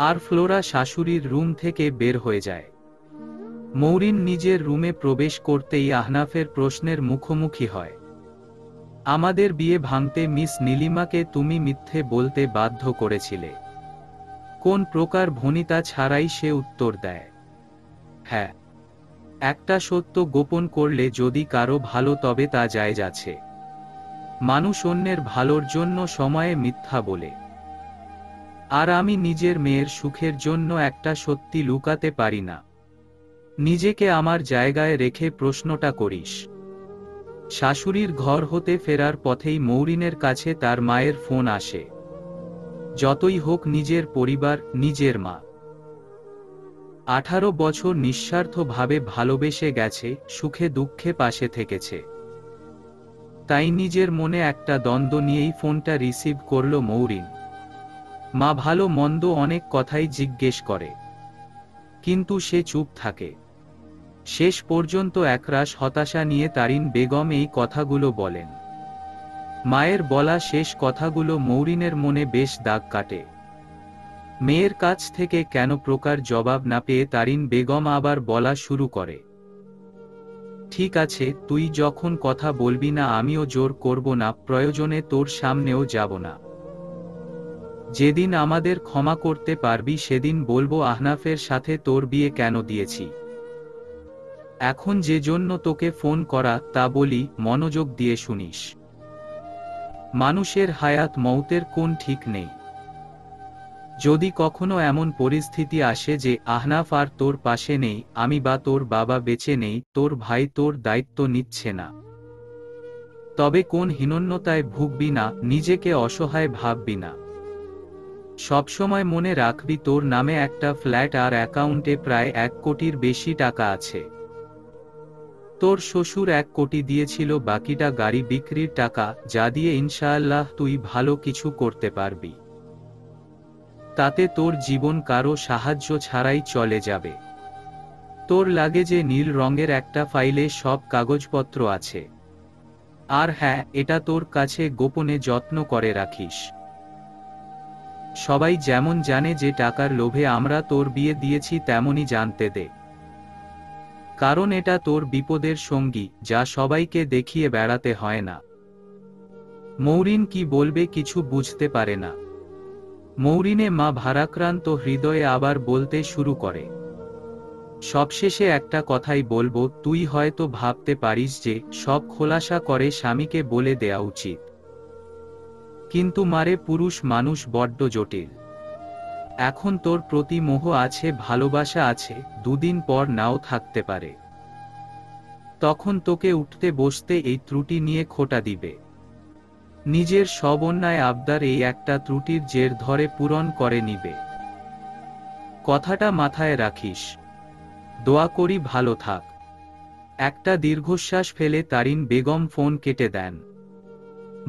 আর ফ্লোরা শাশুড়ির রুম থেকে বের হয়ে যায়। মৌরিন নিজের রুমে প্রবেশ করতেই আহনাফের প্রশ্নের মুখোমুখি হয়, আমাদের বিয়ে ভাঙতে মিস নীলিমাকে তুমি মিথ্যে বলতে বাধ্য করেছিলে? কোন প্রকার ভনিতা ছাড়াই সে উত্তর দেয়, হ্যাঁ। একটা সত্য গোপন করলে যদি কারো ভালো, তবে তা জায়েজ আছে। মানুষ অন্যের ভালোর জন্য সময়ে মিথ্যা বলে, আর আমি নিজের মেয়ের সুখের জন্য একটা সত্যি লুকাতে পারি না। নিজেকে আমার জায়গায় রেখে প্রশ্নটা করিস। শাশুড়ির ঘর হতে ফেরার পথেই মৌরিনের কাছে তার মায়ের ফোন আসে। যতই হোক নিজের পরিবার, নিজের মা। 18 বছর নিঃস্বার্থভাবে ভালোবেসে গেছে, সুখে দুঃখে পাশে থেকেছে। তাই নিজের মনে একটা দ্বন্দ্ব নিয়েই ফোনটা রিসিভ করল মৌরিন। মা ভালো মন্দ অনেক কথাই জিজ্ঞেস করে, কিন্তু সে চুপ থাকে। শেষ পর্যন্ত একরাশ হতাশা নিয়ে তারিন বেগম এই কথাগুলো বলেন। মায়ের বলা শেষ কথাগুলো মৌরিনের মনে বেশ দাগ কাটে। মেয়ের কাছ থেকে কেন প্রকার জবাব না পেয়ে তারিন বেগম আবার বলা শুরু করে, ঠিক আছে, তুই যখন কথা বলবি না আমিও জোর করব না, প্রয়োজনে তোর সামনেও যাব না। যেদিন আমাদের ক্ষমা করতে পারবি সেদিন বলবো আহনাফের সাথে তোর বিয়ে কেন দিয়েছি। এখন যে জন্য তোকে ফোন করা তা বলি, মনোযোগ দিয়ে শুনিস। মানুষের হায়াত মৌতের কোন ঠিক নেই। যদি কখনো এমন পরিস্থিতি আসে যে আহনাফ আর তোর পাশে নেই, আমি বা তোর বাবা বেঁচে নেই, তোর ভাই তোর দায়িত্ব নিচ্ছে না, তবে কোন হীনন্যতায় ভুগবি না, নিজেকে অসহায় ভাববি না। সবসময় মনে রাখবি তোর নামে একটা ফ্ল্যাট আর অ্যাকাউন্টে প্রায় 1 কোটির বেশি টাকা আছে। তোর শ্বশুর 1 কোটি দিয়েছিল, বাকিটা গাড়ি বিক্রির টাকা, যা দিয়ে ইনশাআল্লাহ তুই ভালো কিছু করতে পারবি। তাতে তোর জীবন কারো সাহায্য ছাড়াই চলে যাবে। তোর লাগেজে নীল রঙের একটা ফাইলে সব কাগজপত্র আছে। আর হ্যাঁ, এটা তোর কাছে গোপনে যত্ন করে রাখিস। সবাই যেমন জানে যে টাকার লোভে আমরা তোর বিয়ে দিয়েছি, তেমনই জানতে দে। কারণ এটা তোর বিপদের সঙ্গী, যা সবাইকে দেখিয়ে বেড়াতে হয় না। মৌরিন কি বলবে কিছু বুঝতে পারে না। মৌরিনে মা ভারাক্রান্ত হৃদয়ে আবার বলতে শুরু করে, সবশেষে একটা কথাই বলবো, তুই হয়তো ভাবতে পারিস যে সব খোলাসা করে স্বামীকে বলে দেয়া উচিত, কিন্তু মারে পুরুষ মানুষ বড্ড জটিল। এখন তোর প্রতি মোহ আছে, ভালোবাসা আছে, দুদিন পর নাও থাকতে পারে। তখন তোকে উঠতে বসতে এই ত্রুটি নিয়ে খোঁটা দিবে। নিজের সব অন্যায় আবদার এই একটা ত্রুটির জের ধরে পূরণ করে নিবে। কথাটা মাথায় রাখিস। দোয়া করি ভালো থাক। একটা দীর্ঘশ্বাস ফেলে তারিন বেগম ফোন কেটে দেন।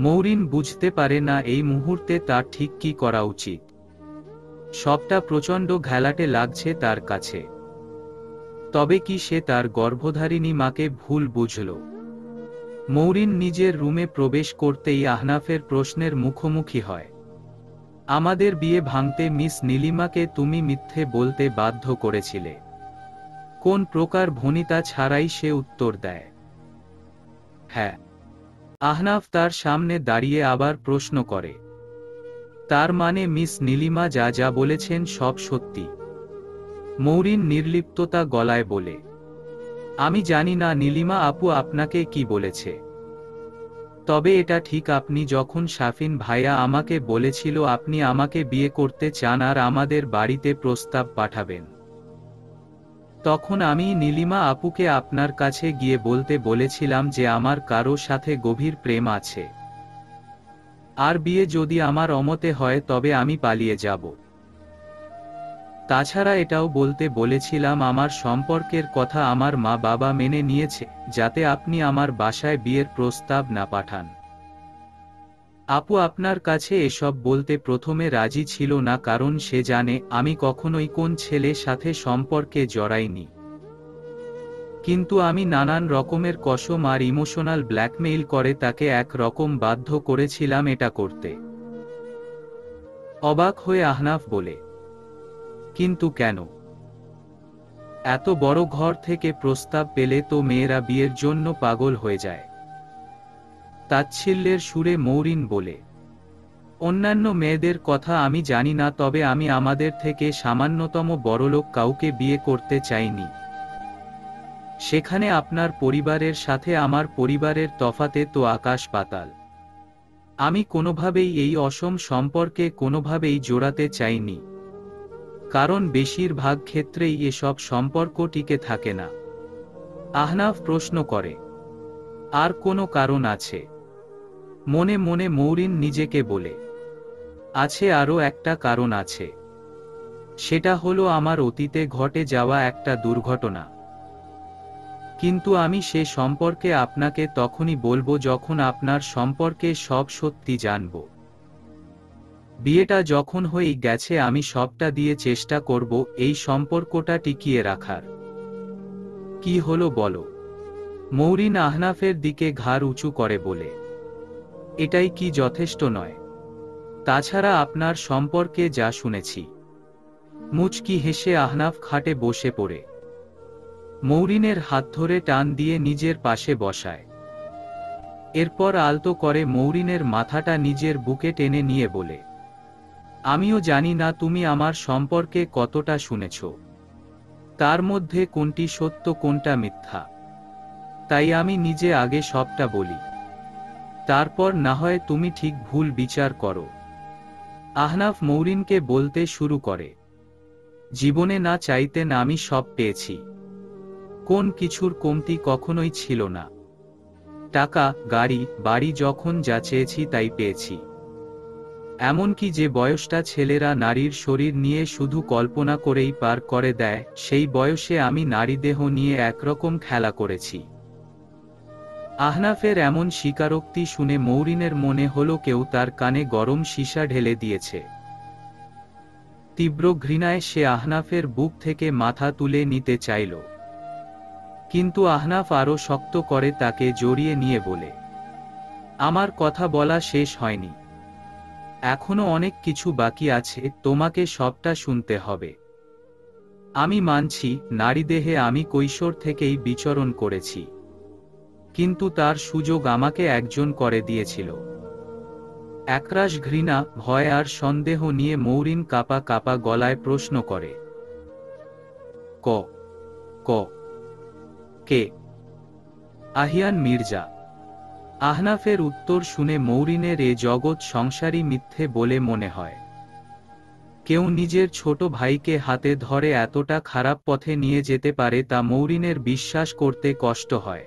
মৌরিন বুঝতে পারে না এই মুহূর্তে তার ঠিক কি করা উচিত। সবটা প্রচণ্ড ঘেলাটে লাগছে তার কাছে। তবে কি সে তার গর্ভধারিণী মাকে ভুল বুঝল? মৌরিন নিজের রুমে প্রবেশ করতেই আহনাফের প্রশ্নের মুখোমুখি হয়। আমাদের বিয়ে ভাঙতে মিস নীলিমাকে তুমি মিথ্যে বলতে বাধ্য করেছিলে। কোন প্রকার ভনিতা ছাড়াই সে উত্তর দেয়, হ্যাঁ। আহনাফ তার সামনে দাঁড়িয়ে আবার প্রশ্ন করে, তার মানে মিস নীলিমা যা যা বলেছেন সব সত্যি? মৌরিন নির্লিপ্ততা গলায় বলে, আমি জানি না নীলিমা আপু আপনাকে কি বলেছে। তবে এটা ঠিক, আপনি যখন শাফিন ভাইয়া আমাকে বলেছিল আপনি আমাকে বিয়ে করতে চান আর আমাদের বাড়িতে প্রস্তাব পাঠাবেন, তখন আমি নীলিমা আপুকে আপনার কাছে গিয়ে বলতে বলেছিলাম যে আমার কারো সাথে গভীর প্রেম আছে, আর বিয়ে যদি আমার অমতে হয় তবে আমি পালিয়ে যাব। তাছাড়া এটাও বলতে বলেছিলাম আমার সম্পর্কের কথা আমার মা বাবা মেনে নিয়েছে, যাতে আপনি আমার বাসায় বিয়ের প্রস্তাব না পাঠান। আপু আপনার কাছে এসব বলতে প্রথমে রাজি ছিল না, কারণ সে জানে আমি কখনোই কোন ছেলের সাথে সম্পর্কে জড়াইনি। কিন্তু আমি নানান রকমের কসম আর ইমোশনাল ব্ল্যাকমেইল করে তাকে এক রকম বাধ্য করেছিলাম এটা করতে। অবাক হয়ে আহনাফ বলে, কিন্তু কেন? এত বড় ঘর থেকে প্রস্তাব পেলে তো মেয়েরা বিয়ের জন্য পাগল হয়ে যায়। তাচ্ছিল্যের সুরে মৌরিন বলে, অন্যান্য মেয়েদের কথা আমি জানি না, তবে আমি আমাদের থেকে সামান্যতম বড়লোক কাউকে বিয়ে করতে চাইনি। সেখানে আপনার পরিবারের সাথে আমার পরিবারের তফাতে তো আকাশ পাতাল। আমি কোনোভাবেই এই অসম সম্পর্কে কোনোভাবেই জোড়াতে চাইনি, কারণ বেশিরভাগ ক্ষেত্রেই এসব সম্পর্ক টিকে থাকে না। আহনাফ প্রশ্ন করে, আর কোনো কারণ আছে? মনে মনে মৌরিন নিজেকে বলে, আছে, আরও একটা কারণ আছে। সেটা হলো আমার অতীতে ঘটে যাওয়া একটা দুর্ঘটনা। কিন্তু আমি সে সম্পর্কে আপনাকে তখনই বলবো যখন আপনার সম্পর্কে সব সত্যি জানব। বিয়েটা যখন হয়েই গেছে আমি সবটা দিয়ে চেষ্টা করব এই সম্পর্কটা টিকিয়ে রাখার। কি হলো বলো? মৌরিন আহনাফের দিকে ঘাড় উঁচু করে বলে, এটাই কি যথেষ্ট নয়? তাছাড়া আপনার সম্পর্কে যা শুনেছি। মুচকি হেসে আহনাফ খাটে বসে পড়ে মৌরিনের হাত ধরে টান দিয়ে নিজের পাশে বসায়। এরপর আলতো করে মৌরিনের মাথাটা নিজের বুকে টেনে নিয়ে বলে, আমিও জানি না তুমি আমার সম্পর্কে কতটা শুনেছ, তার মধ্যে কোনটি সত্য কোনটা মিথ্যা। তাই আমি নিজে আগে সবটা বলি, তারপর না হয় তুমি ঠিক ভুল বিচার করো। আহনাফ মৌরিনকে বলতে শুরু করে, জীবনে না চাইতেন আমি সব পেয়েছি। কোন কিছুর কমতি কখনোই ছিল না। টাকা, গাড়ি, বাড়ি, যখন যা চেয়েছি তাই পেয়েছি। এমনকি যে বয়সটা ছেলেরা নারীর শরীর নিয়ে শুধু কল্পনা করেই পার করে দেয়, সেই বয়সে আমি নারীদেহ নিয়ে একরকম খেলা করেছি। আহনাফের এমন স্বীকারোক্তি শুনে মৌরিনের মনে হলো কেউ তার কানে গরম সীসা ঢেলে দিয়েছে। তীব্র ঘৃণায় সে আহনাফের বুক থেকে মাথা তুলে নিতে চাইল, কিন্তু আহনাফ আরও শক্ত করে তাকে জড়িয়ে নিয়ে বলে, আমার কথা বলা শেষ হয়নি। এখনো অনেক কিছু বাকি আছে, তোমাকে সবটা শুনতে হবে। আমি মানছি নারীদেহে আমি কৈশোর থেকেই বিচরণ করেছি, কিন্তু তার সুযোগ আমাকে একজন করে দিয়েছিল। একরাশ ঘৃণা, ভয় আর সন্দেহ নিয়ে মৌরিন কাপা কাপা গলায় প্রশ্ন করে, ক ক কে? আহিয়ান মির্জা। আহনাফের উত্তর শুনে মৌরিনের এ জগৎ সংসারী মিথ্যে বলে মনে হয়। কেউ নিজের ছোট ভাইকে হাতে ধরে এতটা খারাপ পথে নিয়ে যেতে পারে তা মৌরিনের বিশ্বাস করতে কষ্ট হয়।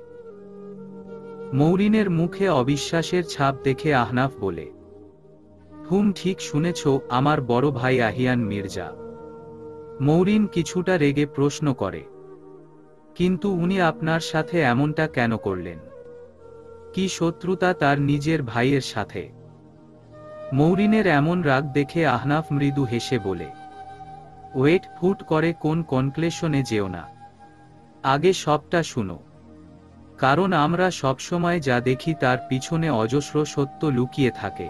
মৌরিনের মুখে অবিশ্বাসের ছাপ দেখে আহনাফ বলে, ঠিক শুনেছ, আমার বড় ভাই আহিয়ান মির্জা। মৌরিন কিছুটা রেগে প্রশ্ন করে, কিন্তু উনি আপনার সাথে এমনটা কেন করলেন? কি শত্রুতা তার নিজের ভাইয়ের সাথে? মৌরিনের এমন রাগ দেখে আহনাফ মৃদু হেসে বলে, ওয়েট, ফুট করে কোন কনক্লেশনে যেও না, আগে সবটা শুনো। কারণ আমরা সবসময় যা দেখি তার পিছনে অজস্র সত্য লুকিয়ে থাকে।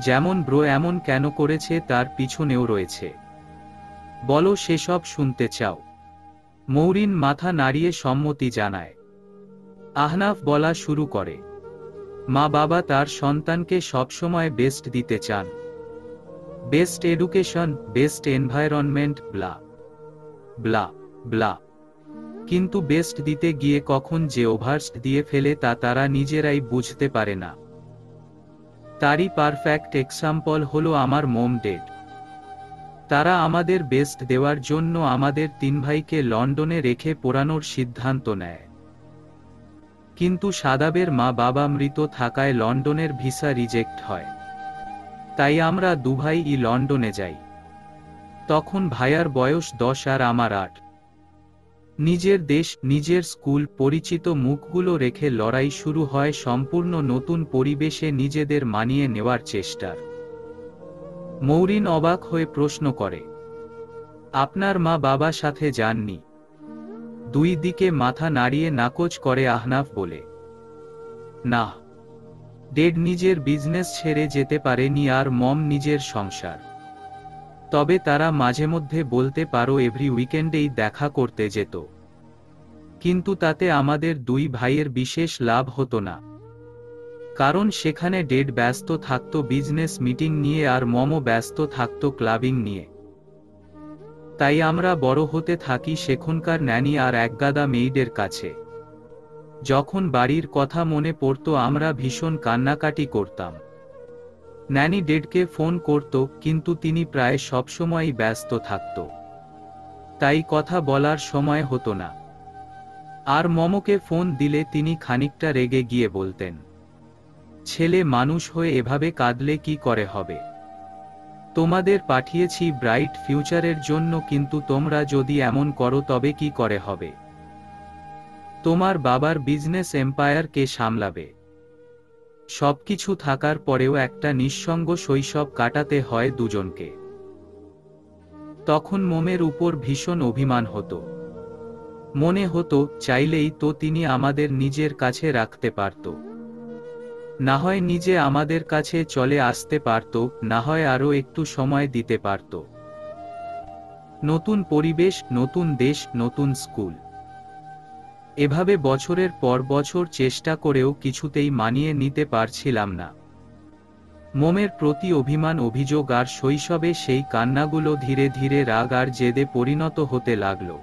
যেমন ব্রো এমন কেন করেছে তার পিছনেও রয়েছে। বলো, সেসব শুনতে চাও? মৌরিন মাথা নাড়িয়ে সম্মতি জানায়। আহনাফ বলা শুরু করে, মা বাবা তার সন্তানকে সবসময় বেস্ট দিতে চান। বেস্ট এডুকেশন, বেস্ট এনভায়রনমেন্ট, ব্লা ব্লা ব্লা। কিন্তু বেস্ট দিতে গিয়ে কখন যে ওভারস্ট দিয়ে ফেলে তা তারা নিজেরাই বুঝতে পারে না। তারই পারফেক্ট এক্সাম্পল হলো আমার মম ডেড। তারা আমাদের বেস্ট দেওয়ার জন্য আমাদের তিন ভাইকে লন্ডনে রেখে পোড়ানোর সিদ্ধান্ত নেয়। কিন্তু সাদাবের মা বাবা মৃত থাকায় লন্ডনের ভিসা রিজেক্ট হয়। তাই আমরা দুভাই লন্ডনে যাই। তখন ভাইয়ার বয়স 10 আর আমার 8। নিজের দেশ, নিজের স্কুল, পরিচিত মুখগুলো রেখে লড়াই শুরু হয় সম্পূর্ণ নতুন পরিবেশে নিজেদের মানিয়ে নেওয়ার চেষ্টার। মৌরিন অবাক হয়ে প্রশ্ন করে, আপনার মা বাবা সাথে যাননি? দুই দিকে মাথা নাড়িয়ে নাকচ করে আহনাফ বলে, না, ডেড নিজের বিজনেস ছেড়ে যেতে পারেনি আর মম নিজের সংসার। তবে তারা মাঝে মধ্যে বলতে পারো এভরি উইকেন্ডেই দেখা করতে যেত। কিন্তু তাতে আমাদের দুই ভাইয়ের বিশেষ লাভ হতো না। কারণ সেখানে ডেড ব্যস্ত থাকতো বিজনেস মিটিং নিয়ে আর মমও ব্যস্ত থাকতো ক্লাবিং নিয়ে। তাই আমরা বড় হতে থাকি সেখানকার ন্যানি আর একগাদা মেইডের কাছে। যখন বাড়ির কথা মনে পড়তো আমরা ভীষণ কান্নাকাটি করতাম। ন্যানি ডেডকে ফোন করত, কিন্তু তিনি প্রায় সবসময়ই ব্যস্ত থাকত। তাই কথা বলার সময় হতো না। আর মমকে ফোন দিলে তিনি খানিকটা রেগে গিয়ে বলতেন, ছেলে মানুষ হয়ে এভাবে কাঁদলে কি করে হবে? তোমাদের পাঠিয়েছি ব্রাইট ফিউচারের জন্য, কিন্তু তোমরা যদি এমন করো তবে কি করে হবে? তোমার বাবার বিজনেস এম্পায়ার কে সামলাবে? সবকিছু থাকার পরেও একটা নিঃসঙ্গ শৈশব কাটাতে হয় দুজনকে। তখন মোমের উপর ভীষণ অভিমান হতো। মনে হতো চাইলেই তো তিনি আমাদের নিজের কাছে রাখতে পারত। না হয় নিজে আমাদের কাছে চলে আসতে পারত, না হয় আরো একটু সময় দিতে পারত। নতুন পরিবেশ, নতুন দেশ, নতুন স্কুল। এভাবে বছরের পর বছর চেষ্টা করেও কিছুতেই মানিয়ে নিতে পারছিলাম না। মোমের প্রতি অভিমান, অভিযোগ আর শৈশবে সেই কান্নাগুলো ধীরে ধীরে রাগ আর জেদে পরিণত হতে লাগলো।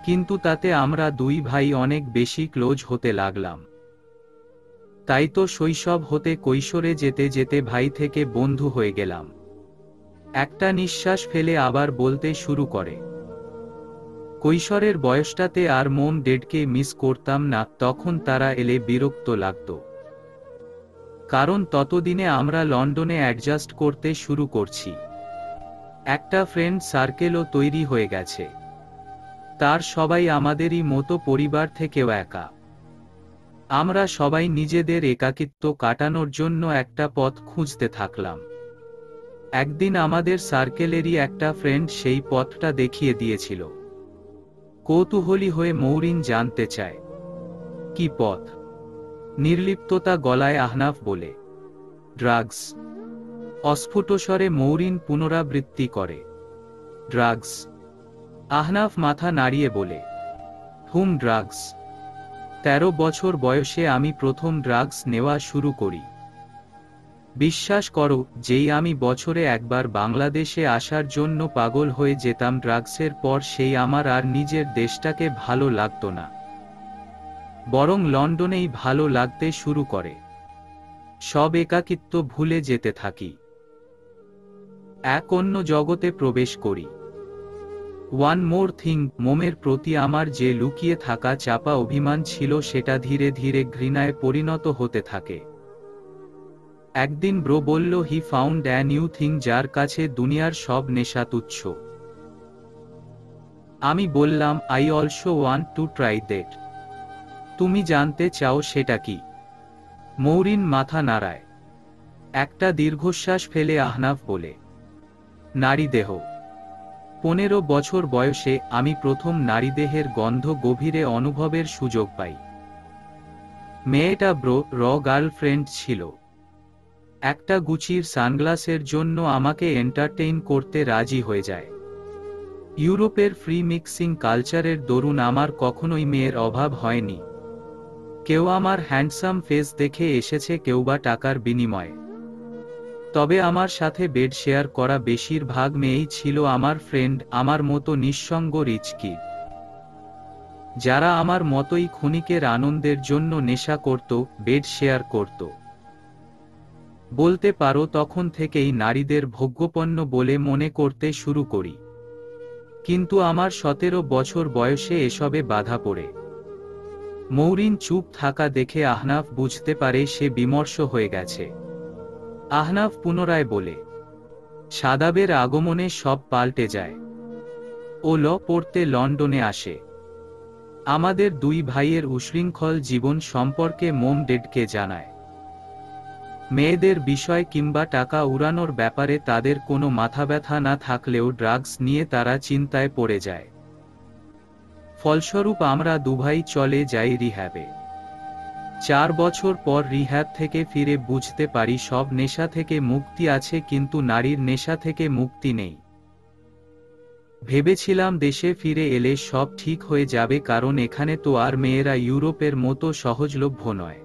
কিন্তু তাতে আমরা দুই ভাই অনেক বেশি ক্লোজ হতে লাগলাম। তাই তো শৈশব হতে কৈশোরে যেতে যেতে ভাই থেকে বন্ধু হয়ে গেলাম। একটা নিঃশ্বাস ফেলে আবার বলতে শুরু করে, কৈশোরের বয়সটাতে আর মম ডেডকে মিস করতাম না, তখন তারা এলে বিরক্ত লাগতো। কারণ ততদিনে আমরা লন্ডনে অ্যাডজাস্ট করতে শুরু করছি। একটা ফ্রেন্ড সার্কেলও তৈরি হয়ে গেছে। তার সবাই আমাদেরই মতো পরিবার থেকেও একা। আমরা সবাই নিজেদের একাকিত্ব কাটানোর জন্য একটা পথ খুঁজতে থাকলাম। একদিন আমাদের সার্কেলেরই একটা ফ্রেন্ড সেই পথটা দেখিয়ে দিয়েছিল। কৌতূহলী হয়ে মৌরিন জানতে চায়, কি পথ? নির্লিপ্ততা গলায় আহনাফ বলে, ড্রাগস। অস্ফুটস্বরে মৌরিন পুনরাবৃত্তি করে, ড্রাগস। আহনাফ মাথা নাড়িয়ে বলে, ড্রাগস। 13 বছর বয়সে আমি প্রথম ড্রাগস নেওয়া শুরু করি। বিশ্বাস করো, যেই আমি বছরে একবার বাংলাদেশে আসার জন্য পাগল হয়ে যেতাম ড্রাগসের পর, সেই আমার আর নিজের দেশটাকে ভালো লাগতো না, বরং লন্ডনেই ভালো লাগতে শুরু করে। সব একাকিত্ব ভুলে যেতে থাকি, এক অন্য জগতে প্রবেশ করি। ওয়ান মোর থিং, মোমের প্রতি আমার যে লুকিয়ে থাকা চাপা অভিমান ছিল সেটা ধীরে ধীরে ঘৃণায় পরিণত হতে থাকে। একদিন ব্রো বলল he found uh new thing, যার কাছে দুনিয়ার সব নেশা তুচ্ছ। আমি বললাম I also want to try that. তুমি জানতে চাও সেটা কি? মৌরিন মাথা নাড়ায়। একটা দীর্ঘশ্বাস ফেলে আহনাফ বলে, নারী দেহ। 15 বছর বয়সে আমি প্রথম নারীদেহের গন্ধ গভীরে অনুভবের সুযোগ পাই। মেয়েটা ব্রো গার্লফ্রেন্ড ছিল। একটা গুচির সানগ্লাসের জন্য আমাকে এন্টারটেইন করতে রাজি হয়ে যায়। ইউরোপের ফ্রি মিক্সিং কালচারের দরুন আমার কখনোই মেয়ের অভাব হয়নি। কেউ আমার হ্যান্ডসাম ফেস দেখে এসেছে, কেউ বা টাকার বিনিময়ে। তবে আমার সাথে বেড শেয়ার করা বেশিরভাগ মেয়েই ছিল আমার ফ্রেন্ড, আমার মতো নিঃসঙ্গ রিচকি, যারা আমার মতোই ক্ষণিকের আনন্দের জন্য নেশা করত, বেড শেয়ার করত। বলতে পারো তখন থেকেই নারীদের ভোগ্যপণ্য বলে মনে করতে শুরু করি। কিন্তু আমার 17 বছর বয়সে এসবে বাধা পড়ে। মৌরিন চুপ থাকা দেখে আহনাফ বুঝতে পারে সে বিমর্ষ হয়ে গেছে। আহনাফ পুনরায় বলে, সাদাবের আগমনে সব পাল্টে যায়। ও ল পড়তে লন্ডনে আসে। আমাদের দুই ভাইয়ের উশৃঙ্খল জীবন সম্পর্কে মোম ডেডকে জানায়। মেয়েদের বিষয় কিংবা টাকা উড়ানোর ব্যাপারে তাদের কোনো মাথাব্যথা না থাকলেও ড্রাগস নিয়ে তারা চিন্তায় পড়ে যায়। ফলস্বরূপ আমরা দুভাই চলে যাই রিহ্যাবে। 4 বছর পর রিহ্যাব থেকে ফিরে বুঝতে পারি সব নেশা থেকে মুক্তি আছে, কিন্তু নারীর নেশা থেকে মুক্তি নেই। ভেবেছিলাম দেশে ফিরে এলে সব ঠিক হয়ে যাবে, কারণ এখানে তো আর মেয়েরা ইউরোপের মতো সহজলভ্য নয়।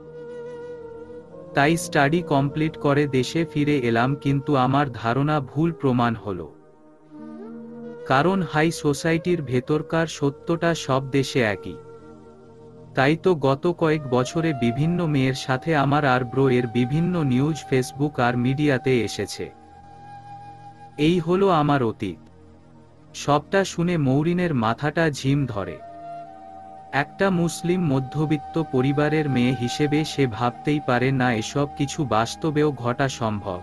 তাই স্টাডি কমপ্লিট করে দেশে ফিরে এলাম, কিন্তু আমার ধারণা ভুল প্রমাণ হলো। কারণ হাই সোসাইটির ভেতরকার সত্যটা সব দেশে একই। তাই তো গত কয়েক বছরে বিভিন্ন মেয়ের সাথে আমার আর ব্রো এর বিভিন্ন নিউজ ফেসবুক আর মিডিয়াতে এসেছে। এই হলো আমার অতীত। সবটা শুনে মৌরিনের মাথাটা ঝিম ধরে। একটা মুসলিম মধ্যবিত্ত পরিবারের মেয়ে হিসেবে সে ভাবতেই পারে না এসব কিছু বাস্তবেও ঘটা সম্ভব।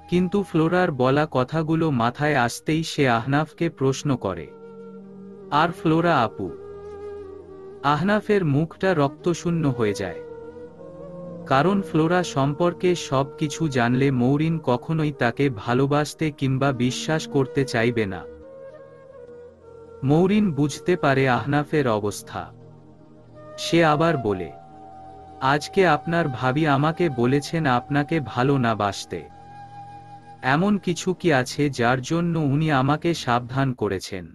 কিন্তু ফ্লোরার বলা কথাগুলো মাথায় আসতেই সে আহনাফকে প্রশ্ন করে, আর ফ্লোরা আপু? আহনাফের মুখটা রক্তশূন্য হয়ে যায়। কারণ ফ্লোরা সম্পর্কে সব কিছু জানলে মৌরিন কখনোই তাকে ভালোবাসতে কিংবা বিশ্বাস করতে চাইবে না। মৌরিন বুঝতে পারে আহনাফের অবস্থা। সে আবার বলে, আজকে আপনার ভাবি আমাকে বলেছেন আপনাকে ভালো না বাসতে। এমন কিছু কি আছে যার জন্য উনি আমাকে সাবধান করেছেন?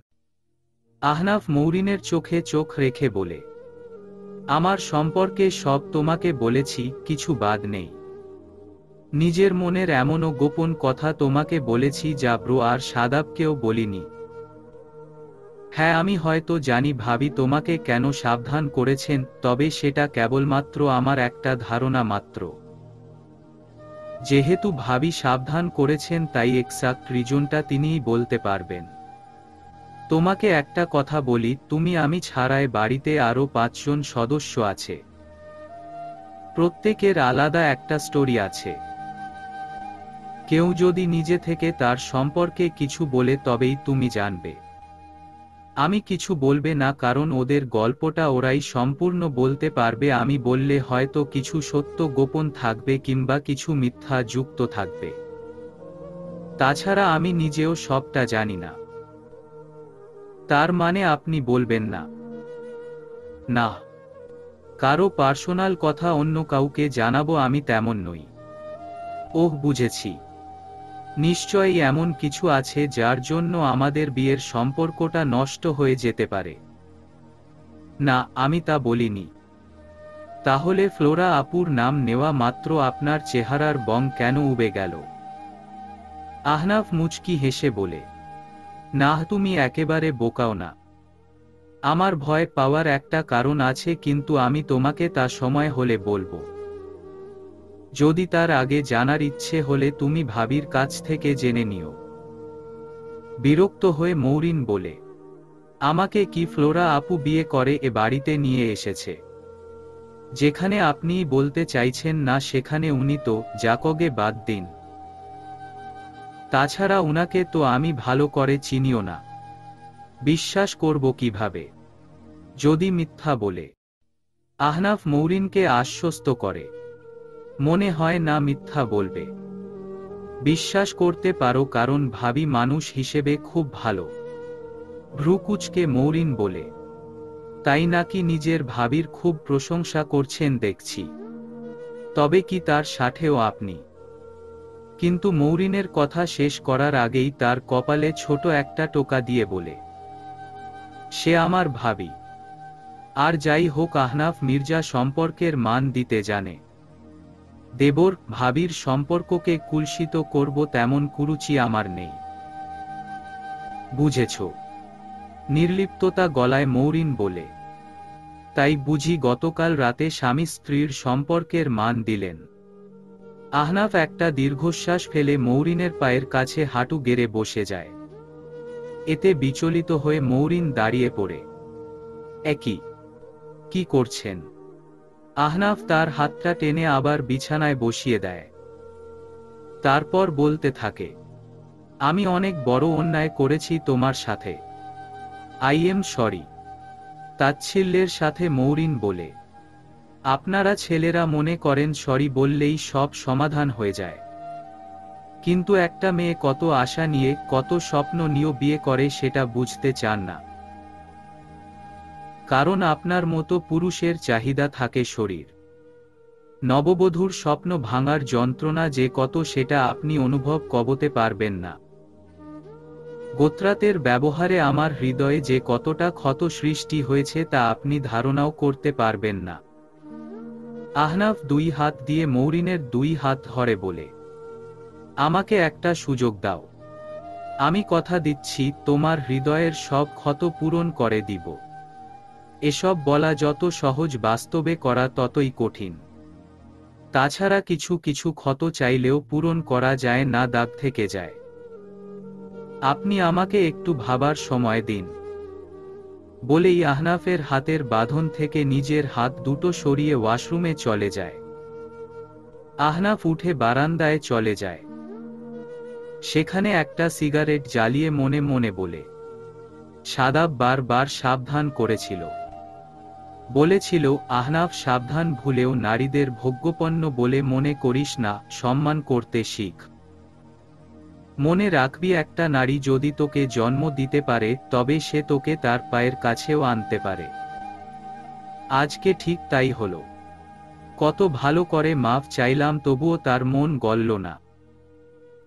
আহনাফ মৌরিনের চোখে চোখ রেখে বলে, আমার সম্পর্কে সব তোমাকে বলেছি, কিছু বাদ নেই। নিজের মনের এমনও গোপন কথা তোমাকে বলেছি যা ব্রো আর সাদাবকেও বলিনি। হ্যাঁ, আমি হয়তো জানি ভাবি তোমাকে কেন সাবধান করেছেন, তবে সেটা কেবলমাত্র আমার একটা ধারণা মাত্র। যেহেতু ভাবি সাবধান করেছেন তাই এক্সাক্ট রিজনটা তিনিই বলতে পারবেন। তোমাকে একটা কথা বলি, তুমি আমি ছাড়াই বাড়িতে আরও 5 জন সদস্য আছে। প্রত্যেকের আলাদা একটা স্টোরি আছে। কেউ যদি নিজে থেকে তার সম্পর্কে কিছু বলে তবেই তুমি জানবে। আমি কিছু বলবে না, কারণ ওদের গল্পটা ওরাই সম্পূর্ণ বলতে পারবে। আমি বললে হয়তো কিছু সত্য গোপন থাকবে কিংবা কিছু মিথ্যা যুক্ত থাকবে। তাছাড়া আমি নিজেও সবটা জানি না। তার মানে আপনি বলবেন না? না, কারো পার্সোনাল কথা অন্য কাউকে জানাবো আমি তেমন নই। ওহ, বুঝেছি। নিশ্চয়ই এমন কিছু আছে যার জন্য আমাদের বিয়ের সম্পর্কটা নষ্ট হয়ে যেতে পারে। না, আমি তা বলিনি। তাহলে ফ্লোরা আপুর নাম নেওয়া মাত্র আপনার চেহারার বং কেন উবে গেল? আহনাফ মুচকি হেসে বলে, না, তুমি একেবারে বোকাও না। আমার ভয় পাওয়ার একটা কারণ আছে, কিন্তু আমি তোমাকে তা সময় হলে বলবো। যদি তার আগে জানার ইচ্ছে হলে তুমি ভাবির কাছ থেকে জেনে নিও। বিরক্ত হয়ে মৌরিন বলে, আমাকে কি ফ্লোরা আপু বিয়ে করে এ বাড়িতে নিয়ে এসেছে? যেখানে আপনি বলতে চাইছেন না সেখানে উনি তো জাকগে বাদ দিন। তাছাড়া উনাকে তো আমি ভালো করে চিনিও না, বিশ্বাস করব কিভাবে যদি মিথ্যা বলে? আহনাফ মৌরিনকে আশ্বস্ত করে, মনে হয় না মিথ্যা বলবে। বিশ্বাস করতে পারো, কারণ ভাবি মানুষ হিসেবে খুব ভালো। ভ্রুকুচকে মৌরিন বলে, তাই নাকি? নিজের ভাবির খুব প্রশংসা করছেন দেখছি। তবে কি তার সাথেও আপনি? কিন্তু মৌরিনের কথা শেষ করার আগেই তার কপালে ছোট একটা টোকা দিয়ে বলে, সে আমার ভাবি। আর যাই হোক, আহনাফ মির্জা সম্পর্কের মান দিতে জানে। দেবর ভাবির সম্পর্ককে কুলসিত করব তেমন কুরুচি আমার নেই। বুঝেছ? নির্লিপ্ততা গলায় মৌরিন বলে, তাই বুঝি গতকাল রাতে স্বামী স্ত্রীর সম্পর্কের মান দিলেন? আহনাফ একটা দীর্ঘশ্বাস ফেলে মৌরিনের পায়ের কাছে হাঁটু গেড়ে বসে যায়। এতে বিচলিত হয়ে মৌরিন দাঁড়িয়ে পড়ে, একই কি করছেন? আহনাফ তার হাতটা টেনে আবার বিছানায় বসিয়ে দেয়। তারপর বলতে থাকে, আমি অনেক বড় অন্যায় করেছি তোমার সাথে। I am sorry. তাচ্ছিল্যের সাথে মৌরিন বলে, আপনারা ছেলেরা মনে করেন সরি বললেই সব সমাধান হয়ে যায়। কিন্তু একটা মেয়ে কত আশা নিয়ে, কত স্বপ্ন নিয়ে বিয়ে করে সেটা বুঝতে চান না। কারণ আপনার মতো পুরুষের চাহিদা থাকে শরীর। নববধূর স্বপ্ন ভাঙার যন্ত্রণা যে কত সেটা আপনি অনুভব করতে পারবেন না। গোত্রাতের ব্যবহারে আমার হৃদয়ে যে কতটা ক্ষত সৃষ্টি হয়েছে তা আপনি ধারণাও করতে পারবেন না। আহনাফ দুই হাত দিয়ে মৌরিনের দুই হাত ধরে বলে, আমাকে একটা সুযোগ দাও। আমি কথা দিচ্ছি তোমার হৃদয়ের সব ক্ষত পূরণ করে দিব। এসব বলা যত সহজ, বাস্তবে করা ততই কঠিন। তাছাড়া কিছু কিছু ক্ষত চাইলেও পূরণ করা যায় না, দাগ থেকে যায়। আপনি আমাকে একটু ভাবার সময় দিন। বলেই আহনাফের হাতের বাঁধন থেকে নিজের হাত দুটো সরিয়ে ওয়াশরুমে চলে যায়। আহনাফ উঠে বারান্দায় চলে যায়। সেখানে একটা সিগারেট জ্বালিয়ে মনে মনে বলে, সাদাব বারবার সাবধান করেছিল। বলেছিল, আহনাফ সাবধান, ভুলেও নারীদের ভোগ্যপণ্য বলে মনে করিস না, সম্মান করতে শিখ। মনে রাখবি, একটা নারী যদি তোকে জন্ম দিতে পারে তবে সে তোকে তার পায়ের কাছেও আনতে পারে। আজকে ঠিক তাই হলো। কত ভালো করে মাফ চাইলাম তবুও তার মন গলল না।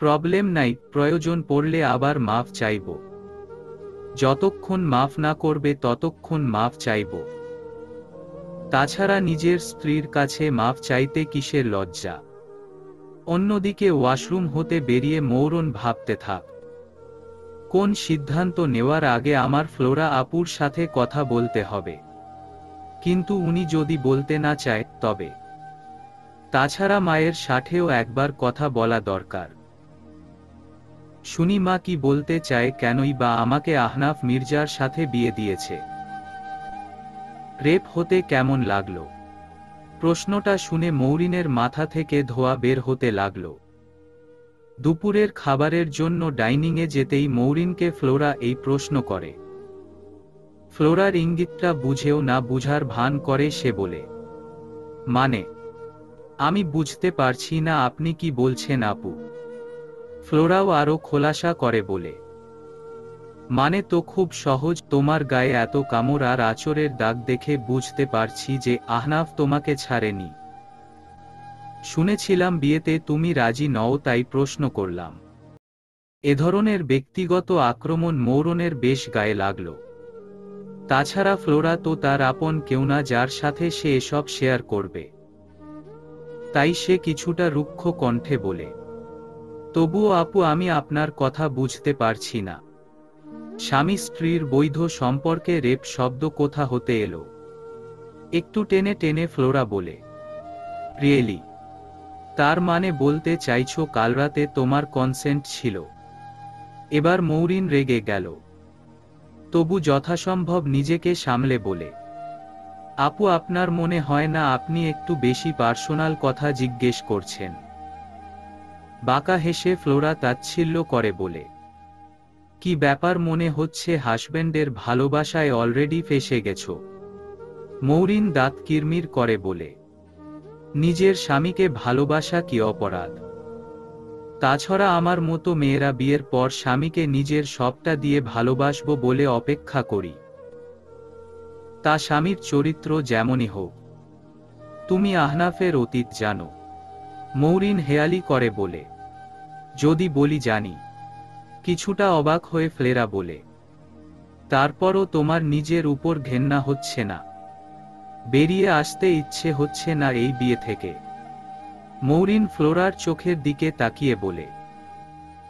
প্রবলেম নাই, প্রয়োজন পড়লে আবার মাফ চাইব। যতক্ষণ মাফ না করবে ততক্ষণ মাফ চাইব। তাছাড়া নিজের স্ত্রীর কাছে মাফ চাইতে কিসের লজ্জা? অন্যদিকে ওয়াশরুম হতে বেরিয়ে মৌরন ভাবতে থাক, কোন সিদ্ধান্ত নেওয়ার আগে আমার ফ্লোরা আপুর সাথে কথা বলতে হবে। কিন্তু উনি যদি বলতে না চায় তবে? তাছাড়া মায়ের সাথেও একবার কথা বলা দরকার। শুনি মা কি বলতে চায়, কেনই বা আমাকে আহনাফ মির্জার সাথে বিয়ে দিয়েছে। রেপ হতে কেমন লাগলো? প্রশ্নটা শুনে মৌরিনের মাথা থেকে ধোঁয়া বের হতে লাগলো। দুপুরের খাবারের জন্য ডাইনিংয়ে যেতেই মৌরিনকে ফ্লোরা এই প্রশ্ন করে। ফ্লোরার ইঙ্গিতটা বুঝেও না বুঝার ভান করে সে বলে, মানে আমি বুঝতে পারছি না আপনি কি বলছেন আপু। ফ্লোরাও আরো খোলাসা করে বলে, মানে তো খুব সহজ, তোমার গায়ে এত কামড় আর আঁচড়ের দাগ দেখে বুঝতে পারছি যে আহনাফ তোমাকে ছাড়েনি। শুনেছিলাম বিয়েতে তুমি রাজি নও, তাই প্রশ্ন করলাম। এ ধরনের ব্যক্তিগত আক্রমণ মৌরনের বেশ গায়ে লাগল। তাছাড়া ফ্লোরা তো তার আপন কেউ না যার সাথে সে এসব শেয়ার করবে। তাই সে কিছুটা রুক্ষ কণ্ঠে বলে, তবুও আপু আমি আপনার কথা বুঝতে পারছি না। স্বামী স্ত্রীর বৈধ সম্পর্কে রেপ শব্দ কোথা হতে এলো? একটু টেনে টেনে ফ্লোরা বলে, রিয়েলি? তার মানে বলতে চাইছো কাল রাতে তোমার কনসেন্ট ছিল? এবার মৌরিন রেগে গেল, তবু যথাসম্ভব নিজেকে সামলে বলে, আপু আপনার মনে হয় না আপনি একটু বেশি পার্সোনাল কথা জিজ্ঞেস করছেন? বাঁকা হেসে ফ্লোরা তাচ্ছিল্য করে বলে, কি ব্যাপার, মনে হচ্ছে হাজবেন্ডের ভালোবাসায় অলরেডি ফেঁসে গেছো? মৌরিন দাঁত কিরমির করে বলে, নিজের স্বামীকে ভালোবাসা কি অপরাধ? তাছাড়া আমার মতো মেয়েরা বিয়ের পর স্বামীকে নিজের সবটা দিয়ে ভালোবাসবো বলে অপেক্ষা করি, তা স্বামীর চরিত্র যেমনই হোক। তুমি আহনাফের অতীত জানো? মৌরিন হেয়ালি করে বলে, যদি বলি জানি। কিছুটা অবাক হয়ে ফ্লেরা বলে, তারপরও তোমার নিজের উপর ঘেন্না হচ্ছে না? বেরিয়ে আসতে ইচ্ছে হচ্ছে না এই বিয়ে থেকে? মৌরিন ফ্লোরার চোখের দিকে তাকিয়ে বলে,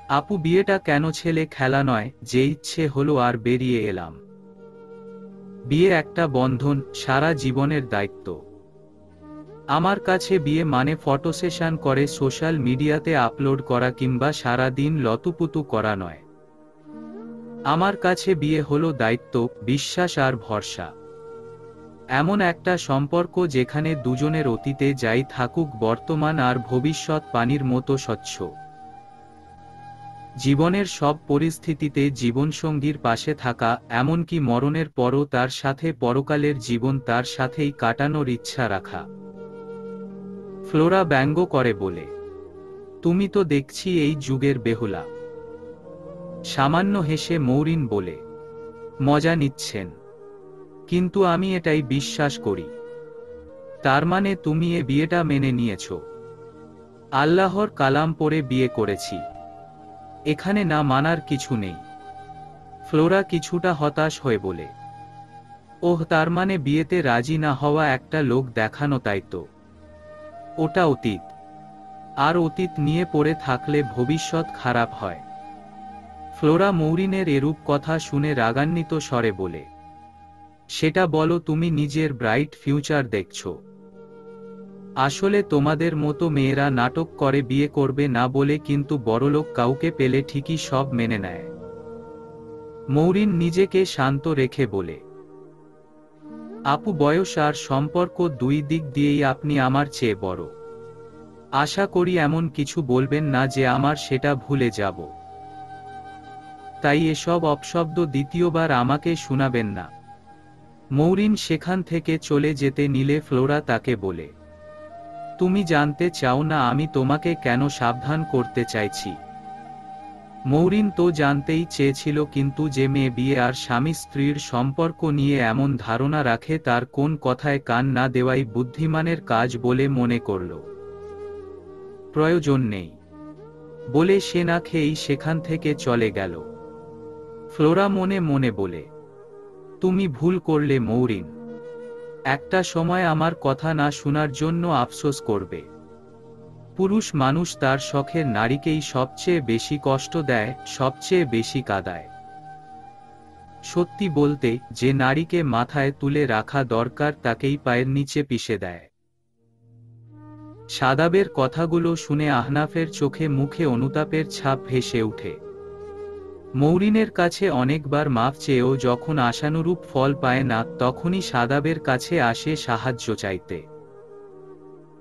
আপু বিয়েটা কেন ছেলে খেলা নয় যে ইচ্ছে হলো আর বেরিয়ে এলাম। বিয়ে একটা বন্ধন, সারা জীবনের দায়িত্ব। আমার কাছে বিয়ে মানে ফটো সেশন করে সোশ্যাল মিডিয়াতে আপলোড করা কিংবা সারা দিন লতুপুতু করা নয়। আমার কাছে বিয়ে হলো দায়িত্ব, বিশ্বাস আর ভরসা। এমন একটা সম্পর্ক যেখানে দুজনের অতীতে যাই থাকুক বর্তমান আর ভবিষ্যৎ পানির মতো স্বচ্ছ। জীবনের সব পরিস্থিতিতে জীবনসঙ্গীর পাশে থাকা, এমনকি মরণের পরও তার সাথে পরকালের জীবন তার সাথেই কাটানোর ইচ্ছা রাখা। ফ্লোরা ব্যঙ্গ করে বলে, তুমি তো দেখছি এই যুগের বেহুলা। সামান্য হেসে মৌরিন বলে, মজা নিচ্ছেন? কিন্তু আমি এটাই বিশ্বাস করি। তার মানে তুমি এ বিয়েটা মেনে নিয়েছ? আল্লাহর কালাম পড়ে বিয়ে করেছি, এখানে না মানার কিছু নেই। ফ্লোরা কিছুটা হতাশ হয়ে বলে, ওহ, তার মানে বিয়েতে রাজি না হওয়া একটা লোক দেখানো, তাই তো? ওটা অতীত, আর অতীত নিয়ে পড়ে থাকলে ভবিষ্যৎ খারাপ হয়। ফ্লোরা মৌরিনের এরূপ কথা শুনে রাগান্বিত স্বরে বলে, সেটা বলো, তুমি নিজের ব্রাইট ফিউচার দেখছো? আসলে তোমাদের মতো মেয়েরা নাটক করে বিয়ে করবে না বলে, কিন্তু বড়লোক কাউকে পেলে ঠিকই সব মেনে নেয়। মৌরিন নিজেকে শান্ত রেখে বলে, আপু বয়স আর সম্পর্ক দুই দিক দিয়েই আপনি আমার চেয়ে বড়। আশা করি এমন কিছু বলবেন না যে আমার সেটা ভুলে যাব। তাই এসব অপশব্দ দ্বিতীয়বার আমাকে শোনাবেন না। মৌরিন সেখান থেকে চলে যেতে নিলে ফ্লোরা তাকে বলে, তুমি জানতে চাও না আমি তোমাকে কেন সাবধান করতে চাইছি? মৌরিন তো জানতেই চেয়েছিল, কিন্তু যে মেয়ে বিয়ে আর স্বামী স্ত্রীর সম্পর্ক নিয়ে এমন ধারণা রাখে তার কোন কথায় কান না দেওয়াই বুদ্ধিমানের কাজ বলে মনে করল। প্রয়োজন নেই বলে সে না খেয়েই সেখান থেকে চলে গেল। ফ্লোরা মনে মনে বলে, তুমি ভুল করলে মৌরিন। একটা সময় আমার কথা না শোনার জন্য আফসোস করবে। পুরুষ মানুষ তার শখের নারীকেই সবচেয়ে বেশি কষ্ট দেয়, সবচেয়ে বেশি কাঁদায়। সত্যি বলতে, যে নারীকে মাথায় তুলে রাখা দরকার তাকেই পায়ের নিচে পিষে দেয়। শাদাবের কথাগুলো শুনে আহনাফের চোখে মুখে অনুতাপের ছাপ ভেসে ওঠে। মৌরিনের কাছে অনেকবার মাফ চেয়েও যখন আশানুরূপ ফল পায় না, তখনই শাদাবের কাছে আসে সাহায্য চাইতে।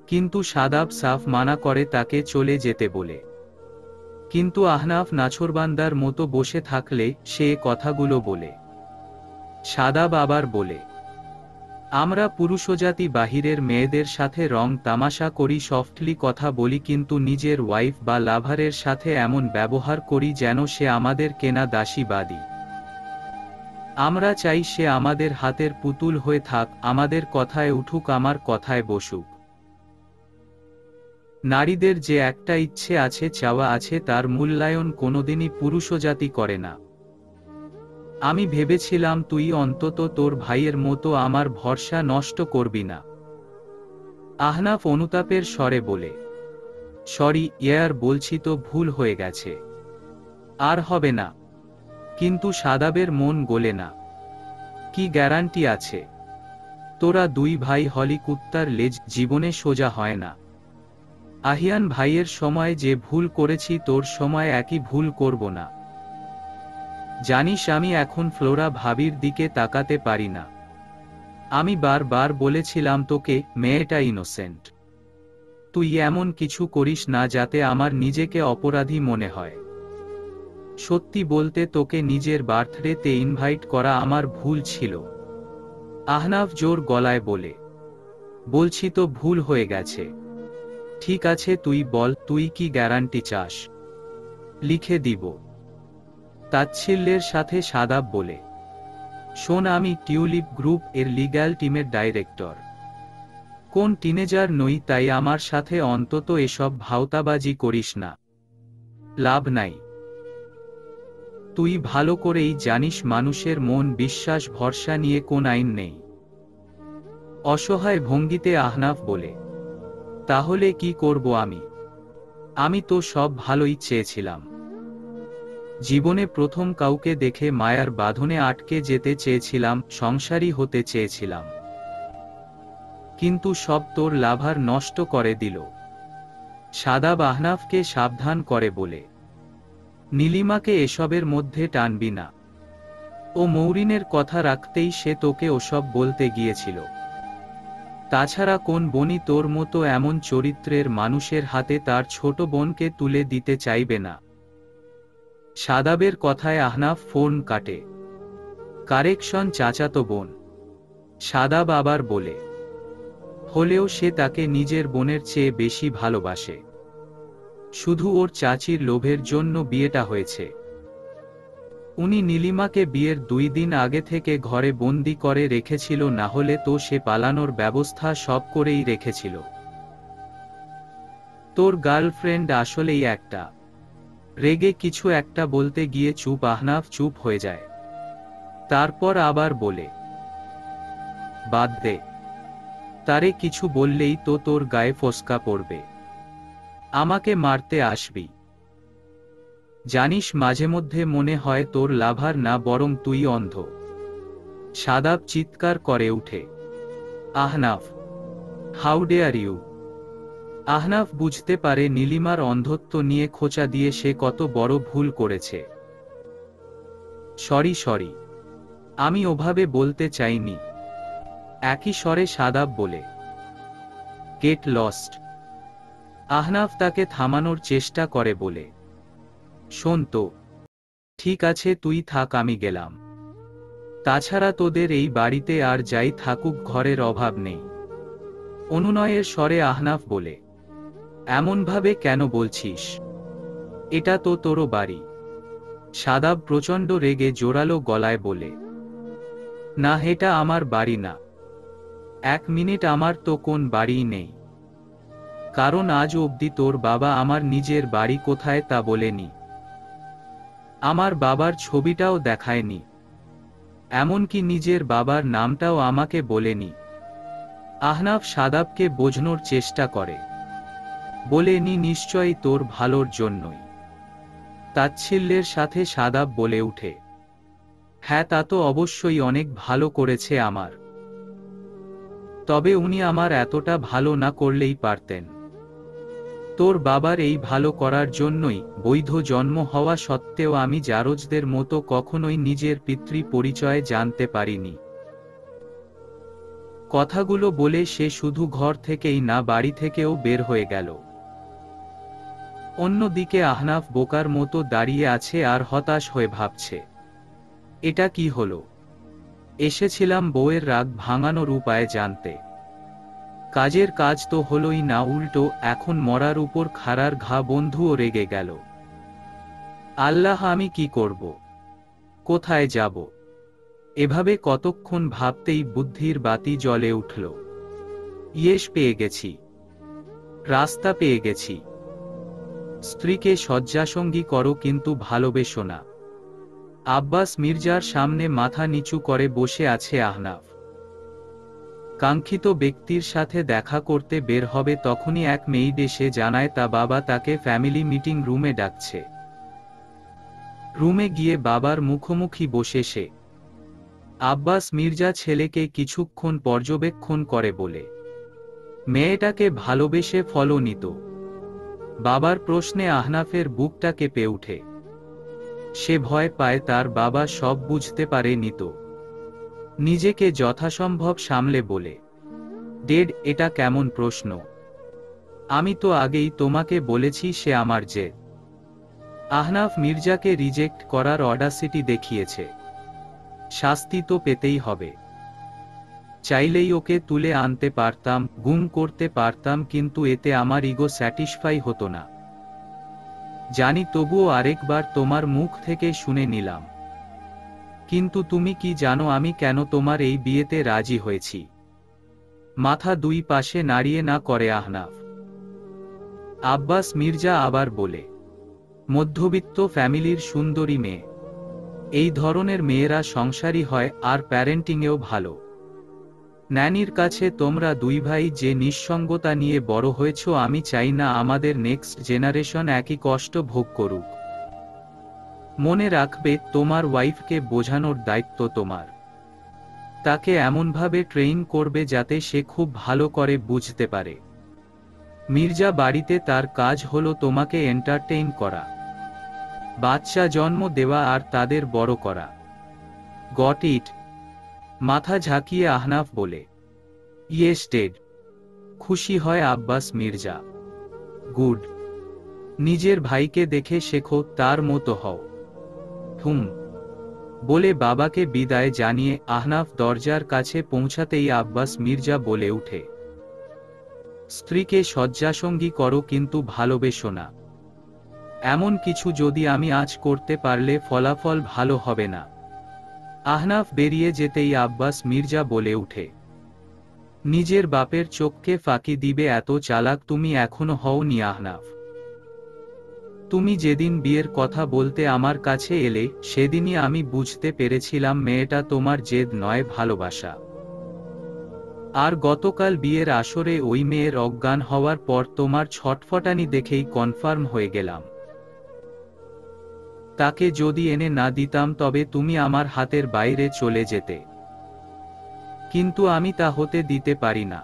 কিন্তু শাদাব সাফ মানা করে তাকে চলে যেতে বলে। কিন্তু আহনাফ নাছোড়বান্দার মতো বসে থাকলে সে কথাগুলো বলে। শাদাব আবার বলে, আমরা পুরুষজাতি বাহিরের মেয়েদের সাথে রং তামাশা করি, সফটলি কথা বলি, কিন্তু নিজের ওয়াইফ বা লাভারের সাথে এমন ব্যবহার করি যেন সে আমাদের কেনা দাসী বাদী। আমরা চাই সে আমাদের হাতের পুতুল হয়ে থাক, আমাদের কথায় উঠুক, আমার কথায় বসুক। নারীদের যে একটা ইচ্ছে আছে, চাওয়া আছে, তার মূল্যায়ন কোনোদিনই পুরুষজাতি করে না। আমি ভেবেছিলাম তুই অন্তত তোর ভাইয়ের মতো আমার ভরসা নষ্ট করবি না। আহনাফ অনুতাপের স্বরে বলে, সরি ইয়ার, বলছি তো ভুল হয়ে গেছে, আর হবে না। কিন্তু সাদাবের মন গলে না। কি গ্যারান্টি আছে? তোরা দুই ভাই হলি কুত্তার লেজ, জীবনে সোজা হয় না। আহিয়ান ভাইয়ের সময় যে ভুল করেছি তোর সময় একই ভুল করব না। জানিস আমি এখন ফ্লোরা ভাবির দিকে তাকাতে পারি না। আমি বারবার বলেছিলাম তোকে, মেয়েটা ইনোসেন্ট। তুই এমন কিছু করিস না যাতে আমার নিজেকে অপরাধী মনে হয়। সত্যি বলতে তোকে নিজের বার্থডেতে ইনভাইট করা আমার ভুল ছিল। আহনাফ জোর গলায় বলে, বলছি তো ভুল হয়ে গেছে। ঠিক আছে তুই বল, তুই কি গ্যারান্টি চাস? লিখে দিব। তাচ্ছিল্যের সাথে সাদাব বলে, শোন, আমি টিউলিপ গ্রুপ এর লিগ্যাল টিমের ডাইরেক্টর। কোন টিনেজার নই, তাই আমার সাথে অন্তত এসব ভাওতাবাজি করিস না। লাভ নাই। তুই ভালো করেই জানিস মানুষের মন বিশ্বাস ভরসা নিয়ে কোন আইন নেই। অসহায় ভঙ্গিতে আহনাফ বলে, তাহলে কি করব আমি? আমি তো সব ভালোই চেয়েছিলাম। জীবনে প্রথম কাউকে দেখে মায়ার বাঁধনে আটকে যেতে চেয়েছিলাম, সংসারী হতে চেয়েছিলাম। কিন্তু সব তোর লাভার নষ্ট করে দিল। সাদাব আহনাফকে সাবধান করে বলে, নীলিমাকে এসবের মধ্যে টানবি না। ও মৌরিনের কথা রাখতেই সে তোকে ওসব বলতে গিয়েছিল। তাছাড়া কোন বোনই তোর মতো এমন চরিত্রের মানুষের হাতে তার ছোট বোনকে তুলে দিতে চাইবে না। সাদাবের কথায় আহনাফ ফোন কাটে। কারেকশন, চাচাতো বোন। সাদাব আবার বলে, হলেও সে তাকে নিজের বোনের চেয়ে বেশি ভালোবাসে। শুধু ওর চাচির লোভের জন্য বিয়েটা হয়েছে। উনি নীলিমাকে বিয়ের 2 দিন আগে থেকে ঘরে বন্দি করে রেখেছিল, না হলে তো সে পালানোর ব্যবস্থা সব করেই রেখেছিল। তোর গার্লফ্রেন্ড আসলেই একটা। রেগে কিছু একটা বলতে গিয়ে আহনাফ চুপ হয়ে যায়। তারপর আবার বলে, বাদ দে। তারে কিছু বললেই তো তোর গায়ে ফসকা পড়বে। আমাকে মারতে আসবি। জানিস মাঝে মধ্যে মনে হয় তোর লাভার না, বরং তুই অন্ধ। সাদাব চিৎকার করে উঠে, Ahnaf, how dare you! Ahnaf বুঝতে পারে নীলিমার অন্ধত্ব নিয়ে খোঁচা দিয়ে সে কত বড় ভুল করেছে। সরি, আমি ওভাবে বলতে চাইনি। একই স্বরে সাদাব বলে, গেট লস্ট। আহনাফ তাকে থামানোর চেষ্টা করে বলে, শোন তো, ঠিক আছে তুই থাক, আমি গেলাম। তাছাড়া তোদের এই বাড়িতে আর যাই থাকুক ঘরের অভাব নেই। অনুনয়ের স্বরে আহনাফ বলে, এমনভাবে কেন বলছিস? এটা তো তোরও বাড়ি। সাদাব প্রচণ্ড রেগে জোরালো গলায় বলে, না, এটা আমার বাড়ি না। 1 মিনিট, আমার তো কোন বাড়িই নেই। কারণ আজ অবধি তোর বাবা আমার নিজের বাড়ি কোথায় তা বলেনি। আমার বাবার ছবিটাও দেখায়নি। এমনকি নিজের বাবার নামটাও আমাকে বলেনি। আহনাফ সাদাবকে বোঝানোর চেষ্টা করে, বলেনি নিশ্চয়ই তোর ভালোর জন্যই। তাচ্ছিল্যের সাথে সাদাব বলে উঠে, হ্যাঁ তা তো অবশ্যই অনেক ভালো করেছে আমার। তবে উনি আমার এতটা ভালো না করলেই পারতেন। তোর বাবার এই ভালো করার জন্যই বৈধ জন্ম হওয়া সত্ত্বেও আমি জারজদের মতো কখনোই নিজের পিতৃ পরিচয় জানতে পারিনি। কথাগুলো বলে সে শুধু ঘর থেকেই না, বাড়ি থেকেও বের হয়ে গেল। অন্যদিকে আহনাফ বোকার মতো দাঁড়িয়ে আছে আর হতাশ হয়ে ভাবছে, এটা কি হলো? এসেছিলাম বউয়ের রাগ ভাঙানোর উপায় জানতে। কাজের কাজ তো হলোই না, উল্টো এখন মরার উপর খাড়ার ঘা বন্ধুও রেগে গেল। আল্লাহ, আমি কি করব? কোথায় যাব? এভাবে কতক্ষণ ভাবতেই বুদ্ধির বাতি জ্বলে উঠল। ইয়েস, পেয়ে গেছি। রাস্তা পেয়ে গেছি। স্ত্রীকে শয্যাসঙ্গী করো কিন্তু ভালোবেসো না। আব্বাস মির্জার সামনে মাথা নিচু করে বসে আছে আহনাফ। কাঙ্ক্ষিত ব্যক্তির সাথে দেখা করতে বের হবে তখনই এক মেইড এসে জানায় তা বাবা তাকে ফ্যামিলি মিটিং রুমে ডাকছে। রুমে গিয়ে বাবার মুখোমুখি বসে সে আব্বাস মির্জা ছেলেকে কিছুক্ষণ পর্যবেক্ষণ করে বলে মেয়েটাকে ভালোবেসে ফলো নিত। বাবার প্রশ্নে আহনাফের বুকটা কেঁপে ওঠে। সে ভয় পায় তার বাবা সব বুঝতে পারে নিত। নিজেকে যথাসম্ভব সামলে বলে, ডেড, এটা কেমন প্রশ্ন? আমি তো আগেই তোমাকে বলেছি সে আমার জেদ। আহনাফ মির্জাকে রিজেক্ট করার অডাসিটি দেখিয়েছে। শাস্তি তো পেতেই হবে। চাইলেই ওকে তুলে আনতে পারতাম, গুম করতে পারতাম, কিন্তু এতে আমার ইগো স্যাটিসফাই হতো না। জানি, তবুও আরেকবার তোমার মুখ থেকে শুনে নিলাম। কিন্তু তুমি কি জানো আমি কেন তোমার এই বিয়েতে রাজি হয়েছি? মাথা দুই পাশে নাড়িয়ে না করে আহনাফ। আব্বাস মির্জা আবার বলে, মধ্যবিত্ত ফ্যামিলির সুন্দরী মেয়ে। এই ধরনের মেয়েরা সংসারী হয় আর প্যারেন্টিংয়েও ভালো। ন্যানির কাছে তোমরা দুই ভাই যে নিঃসঙ্গতা নিয়ে বড় হয়েছ, আমি চাই না আমাদের নেক্সট জেনারেশন একই কষ্ট ভোগ করুক। মনে রাখবে, তোমার ওয়াইফকে বোঝানোর দায়িত্ব তোমার। তাকে এমনভাবে ট্রেইন করবে যাতে সে খুব ভালো করে বুঝতে পারে মির্জা বাড়িতে তার কাজ হলো তোমাকে এন্টারটেইন করা, বাচ্চা জন্ম দেওয়া আর তাদের বড় করা। Got it? মাথা ঝাঁকিয়ে আহনাফ বলে, ইয়েস ডেড। খুশি হয় আব্বাস মির্জা। গুড। নিজের ভাইকে দেখে শেখো, তার মতো হও। হুম। বলে বাবাকে বিদায় জানিয়ে আহনাফ দরজার কাছে পৌঁছাতেই আব্বাস মির্জা বলে উঠে, স্ত্রীকে শয্যাসঙ্গী করো কিন্তু ভালোবেসো না। এমন কিছু যদি আমি আজ করতে পারলে ফলাফল ভালো হবে না। আহনাফ বেরিয়ে যেতেই আব্বাস মির্জা বলে উঠে, নিজের বাপের চোখকে ফাঁকি দিবে এত চালাক তুমি এখনো হওনি আহনাফ। তুমি যেদিন বিয়ের কথা বলতে আমার কাছে এলে সেদিনই আমি বুঝতে পেরেছিলাম মেয়েটা তোমার জেদ নয়, ভালোবাসা। আর গতকাল বিয়ের আসরে ওই মেয়ের অজ্ঞান হওয়ার পর তোমার ছটফটানি দেখেই কনফার্ম হয়ে গেলাম। তাকে যদি এনে না দিতাম তবে তুমি আমার হাতের বাইরে চলে যেতে। কিন্তু আমি তা হতে দিতে পারি না।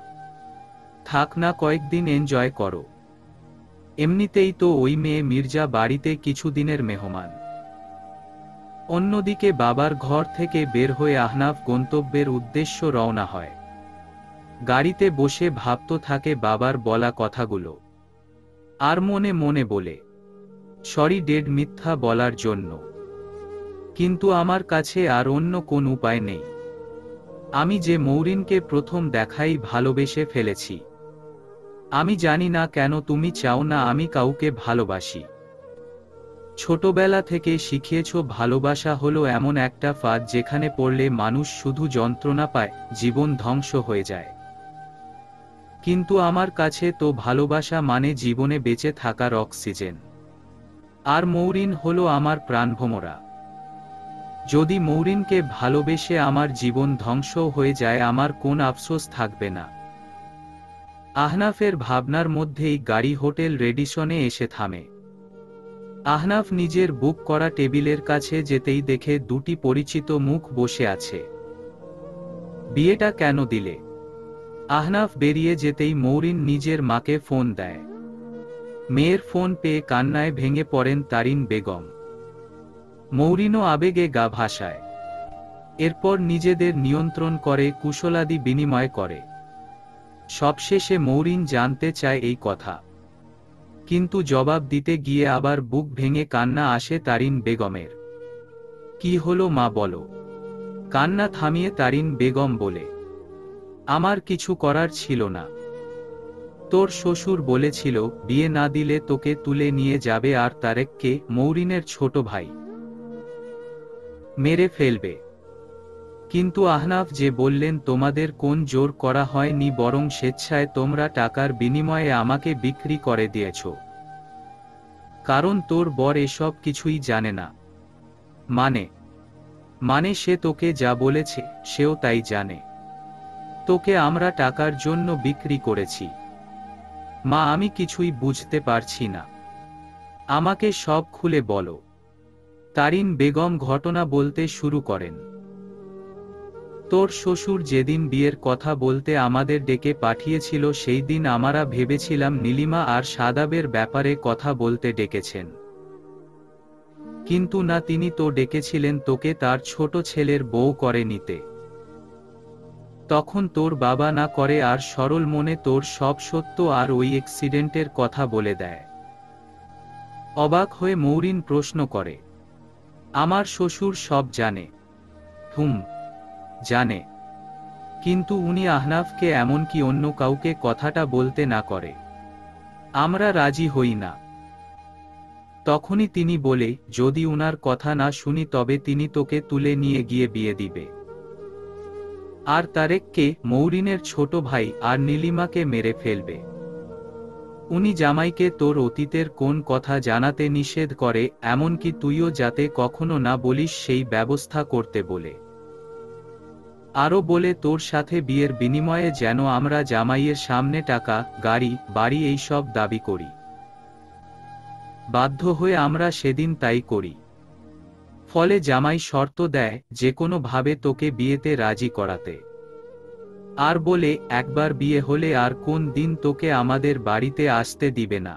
থাক না, কয়েকদিন এনজয় করো। এমনিতেই তো ওই মেয়ে মির্জা বাড়িতে কিছুদিনের মেহমান। অন্যদিকে বাবার ঘর থেকে বের হয়ে আহনাফ গন্তব্যের উদ্দেশ্য রওনা হয়। গাড়িতে বসে ভাবতে থাকে বাবার বলা কথাগুলো। আর মনে মনে বলে, সরি ডেড, মিথ্যা বলার জন্য। কিন্তু আমার কাছে আর অন্য কোন উপায় নেই। আমি যে মৌরিনকে প্রথম দেখাই ভালোবেসে ফেলেছি। আমি জানি না কেন তুমি চাও না আমি কাউকে ভালোবাসি। ছোটবেলা থেকে শিখিয়েছ ভালোবাসা হলো এমন একটা ফাঁদ যেখানে পড়লে মানুষ শুধু যন্ত্রণা পায়, জীবন ধ্বংস হয়ে যায়। কিন্তু আমার কাছে তো ভালোবাসা মানে জীবনে বেঁচে থাকার অক্সিজেন। আর মৌরিন হলো আমার প্রাণভোমরা। যদি মৌরিনকে ভালোবেসে আমার জীবন ধ্বংস হয়ে যায় আমার কোন আফসোস থাকবে না। আহনাফের ভাবনার মধ্যেই গাড়ি হোটেল রেডিসনে এসে থামে। আহনাফ নিজের বুক করা টেবিলের কাছে যেতেই দেখে দুটি পরিচিত মুখ বসে আছে। বিয়েটা কেন দিলে? আহনাফ বেরিয়ে যেতেই মৌরিন নিজের মাকে ফোন দেয়। মেয়ের ফোন পেয়ে কান্নায় ভেঙে পড়েন তারিন বেগম। মৌরিনও আবেগে গা ভাসায়। এরপর নিজেদের নিয়ন্ত্রণ করে কুশলাদি বিনিময় করে। সবশেষে মৌরিন জানতে চায় এই কথা, কিন্তু জবাব দিতে গিয়ে আবার বুক ভেঙে কান্না আসে তারিন বেগমের। কি হলো মা বলো? কান্না থামিয়ে তারিন বেগম বলে, আমার কিছু করার ছিল না। তোর শ্বশুর বলেছিল বিয়ে না দিলে তোকে তুলে নিয়ে যাবে আর তারেককে, মৌরিনের ছোট ভাই, মেরে ফেলবে। কিন্তু আহনাফ যে বললেন তোমাদের কোন জোর করা হয়নি, বরং স্বেচ্ছায় তোমরা টাকার বিনিময়ে আমাকে বিক্রি করে দিয়েছ। কারণ তোর বর এসব কিছুই জানে না। মানে মানে সে তোকে যা বলেছে সেও তাই জানে। তোকে আমরা টাকার জন্য বিক্রি করেছি। মা, আমি কিছুই বুঝতে পারছি না, আমাকে সব খুলে বলো। তারিন বেগম ঘটনা বলতে শুরু করেন। তোর শ্বশুর যেদিন বিয়ের কথা বলতে আমাদের ডেকে পাঠিয়েছিল সেই দিন আমরা ভেবেছিলাম নীলিমা আর শাদাবের ব্যাপারে কথা বলতে ডেকেছেন। কিন্তু না, তিনি তো ডেকেছিলেন তোকে তার ছোট ছেলের বউ করে নিতে। তখন তোর বাবা না করে আর সরল মনে তোর সব সত্য আর ওই অ্যাক্সিডেন্টের কথা বলে দেয়। অবাক হয়ে মৌরিন প্রশ্ন করে, আমার শ্বশুর সব জানে? জানে, কিন্তু উনি আহনাফকে এমনকি অন্য কাউকে কথাটা বলতে না করে আমরা রাজি হই না। তখনই তিনি বলে, যদি উনার কথা না শুনি তবে তিনি তোকে তুলে নিয়ে গিয়ে বিয়ে দিবে, আর তারেককে, মৌরিনের ছোট ভাই, আর নীলিমাকে মেরে ফেলবে। উনি জামাইকে তোর অতীতের কোন কথা জানাতে নিষেধ করে, এমনকি তুইও যাতে কখনো না বলিস সেই ব্যবস্থা করতে বলে। আরও বলে তোর সাথে বিয়ের বিনিময়ে যেন আমরা জামাইয়ের সামনে টাকা, গাড়ি, বাড়ি এইসব দাবি করি। বাধ্য হয়ে আমরা সেদিন তাই করি। ফলে জামাই শর্ত দেয় যে কোনো ভাবে তোকে বিয়েতে রাজি করাতে, আর বলে একবার বিয়ে হলে আর কোন দিন তোকে আমাদের বাড়িতে আসতে দিবে না।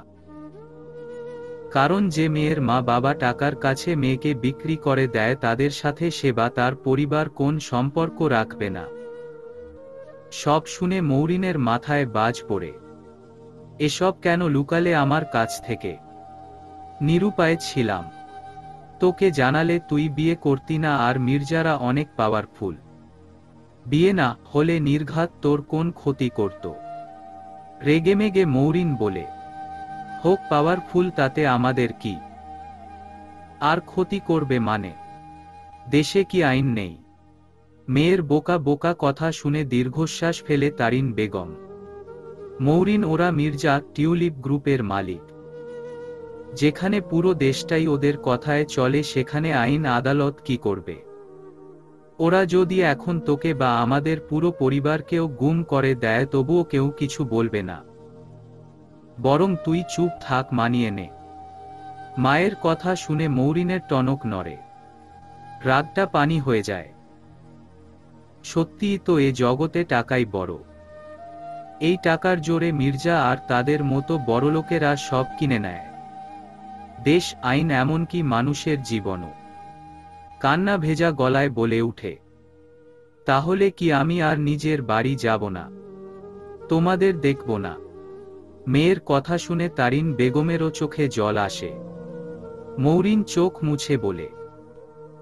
কারণ যে মেয়ের মা বাবা টাকার কাছে মেয়েকে বিক্রি করে দেয় তাদের সাথে সে বা তার পরিবার কোন সম্পর্ক রাখবে না। সব শুনে মৌরিনের মাথায় বাজ পড়ে। এসব কেন লুকালে আমার কাছ থেকে? নিরুপায় ছিলাম। তোকে জানালে তুই বিয়ে করতি না, আর মির্জারা অনেক পাওয়ারফুল, বিয়ে না হলে নির্ঘাত তোর কোন ক্ষতি করত? রেগেমেগে মৌরিন বলে, হোক পাওয়ারফুল, তাতে আমাদের কি? আর ক্ষতি করবে মানে? দেশে কি আইন নেই? মেয়ের বোকা বোকা কথা শুনে দীর্ঘশ্বাস ফেলে তারিন বেগম। মৌরিন, ওরা মির্জা টিউলিপ গ্রুপের মালিক। যেখানে পুরো দেশটাই ওদের কথায় চলে সেখানে আইন আদালত কি করবে? ওরা যদি এখন তোকে বা আমাদের পুরো পরিবারকেও গুম করে দেয় তবুও কেউ কিছু বলবে না। বরং তুই চুপ থাক, মানিয়ে নে। মায়ের কথা শুনে মৌরিনের টনক নড়ে, রাগটা পানি হয়ে যায়। সত্যিই তো এ জগতে টাকাই বড়। এই টাকার জোরে মির্জা আর তাদের মতো বড়লোকেরা সব কিনে নেয়, দেশ, আইন, এমনকি মানুষের জীবনও। কান্না ভেজা গলায় বলে উঠে, তাহলে কি আমি আর নিজের বাড়ি যাব না? তোমাদের দেখব না? মেয়ের কথা শুনে তারিন বেগমেরও চোখে জল আসে। মৌরিন চোখ মুছে বলে,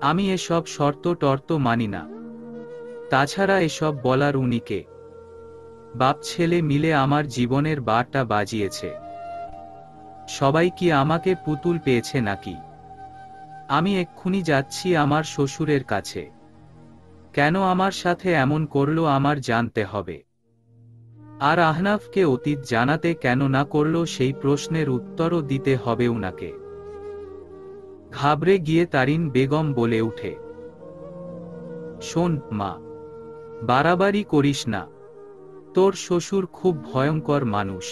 আমি এসব শর্ত টর্ত মানি না। তাছাড়া এসব বলার উনি কে? বাপ ছেলে মিলে আমার জীবনের বারটা বাজিয়েছে। সবাই কি আমাকে পুতুল পেয়েছে নাকি? আমি এক্ষুনি যাচ্ছি আমার শ্বশুরের কাছে। কেন আমার সাথে এমন করলো আমার জানতে হবে। আর আহনাফকে অতীত জানাতে কেন না করলো সেই প্রশ্নের উত্তরও দিতে হবে উনাকে। ঘাবড়ে গিয়ে তারিন বেগম বলে উঠে, শোন মা, বাড়াবাড়ি করিস না। তোর শ্বশুর খুব ভয়ঙ্কর মানুষ।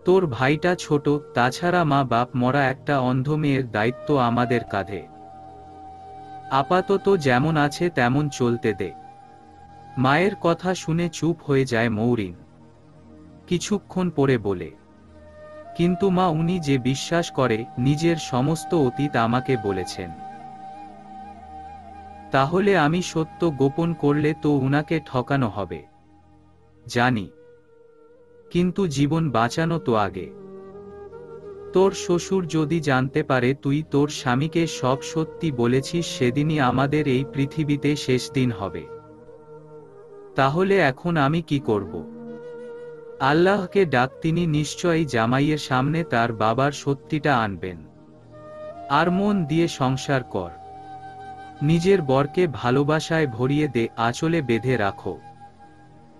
তোর ভাইটা ছোট, তাছাড়া মা বাপ মরা একটা অন্ধ মেয়ের দায়িত্ব আমাদের কাঁধে। আপাতত যেমন আছে তেমন চলতে দে। মায়ের কথা শুনে চুপ হয়ে যায় মৌরিন। কিছুক্ষণ পরে বলে, কিন্তু মা, উনি যে বিশ্বাস করে নিজের সমস্ত অতীত আমাকে বলেছেন। তাহলে আমি সত্য গোপন করলে তো উনাকে ঠকানো হবে। জানি, কিন্তু জীবন বাঁচানো তো আগে। তোর শ্বশুর যদি জানতে পারে তুই তোর স্বামীকে সব সত্যি বলেছিস সেদিনই আমাদের এই পৃথিবীতে শেষ দিন হবে। তাহলে এখন আমি কি করব? আল্লাহকে ডাক, তিনি নিশ্চয়ই জামাইয়ের সামনে তার বাবার সত্যিটা আনবেন। আর মন দিয়ে সংসার কর। নিজের বরকে ভালোবাসায় ভরিয়ে দে, আঁচলে বেঁধে রাখো,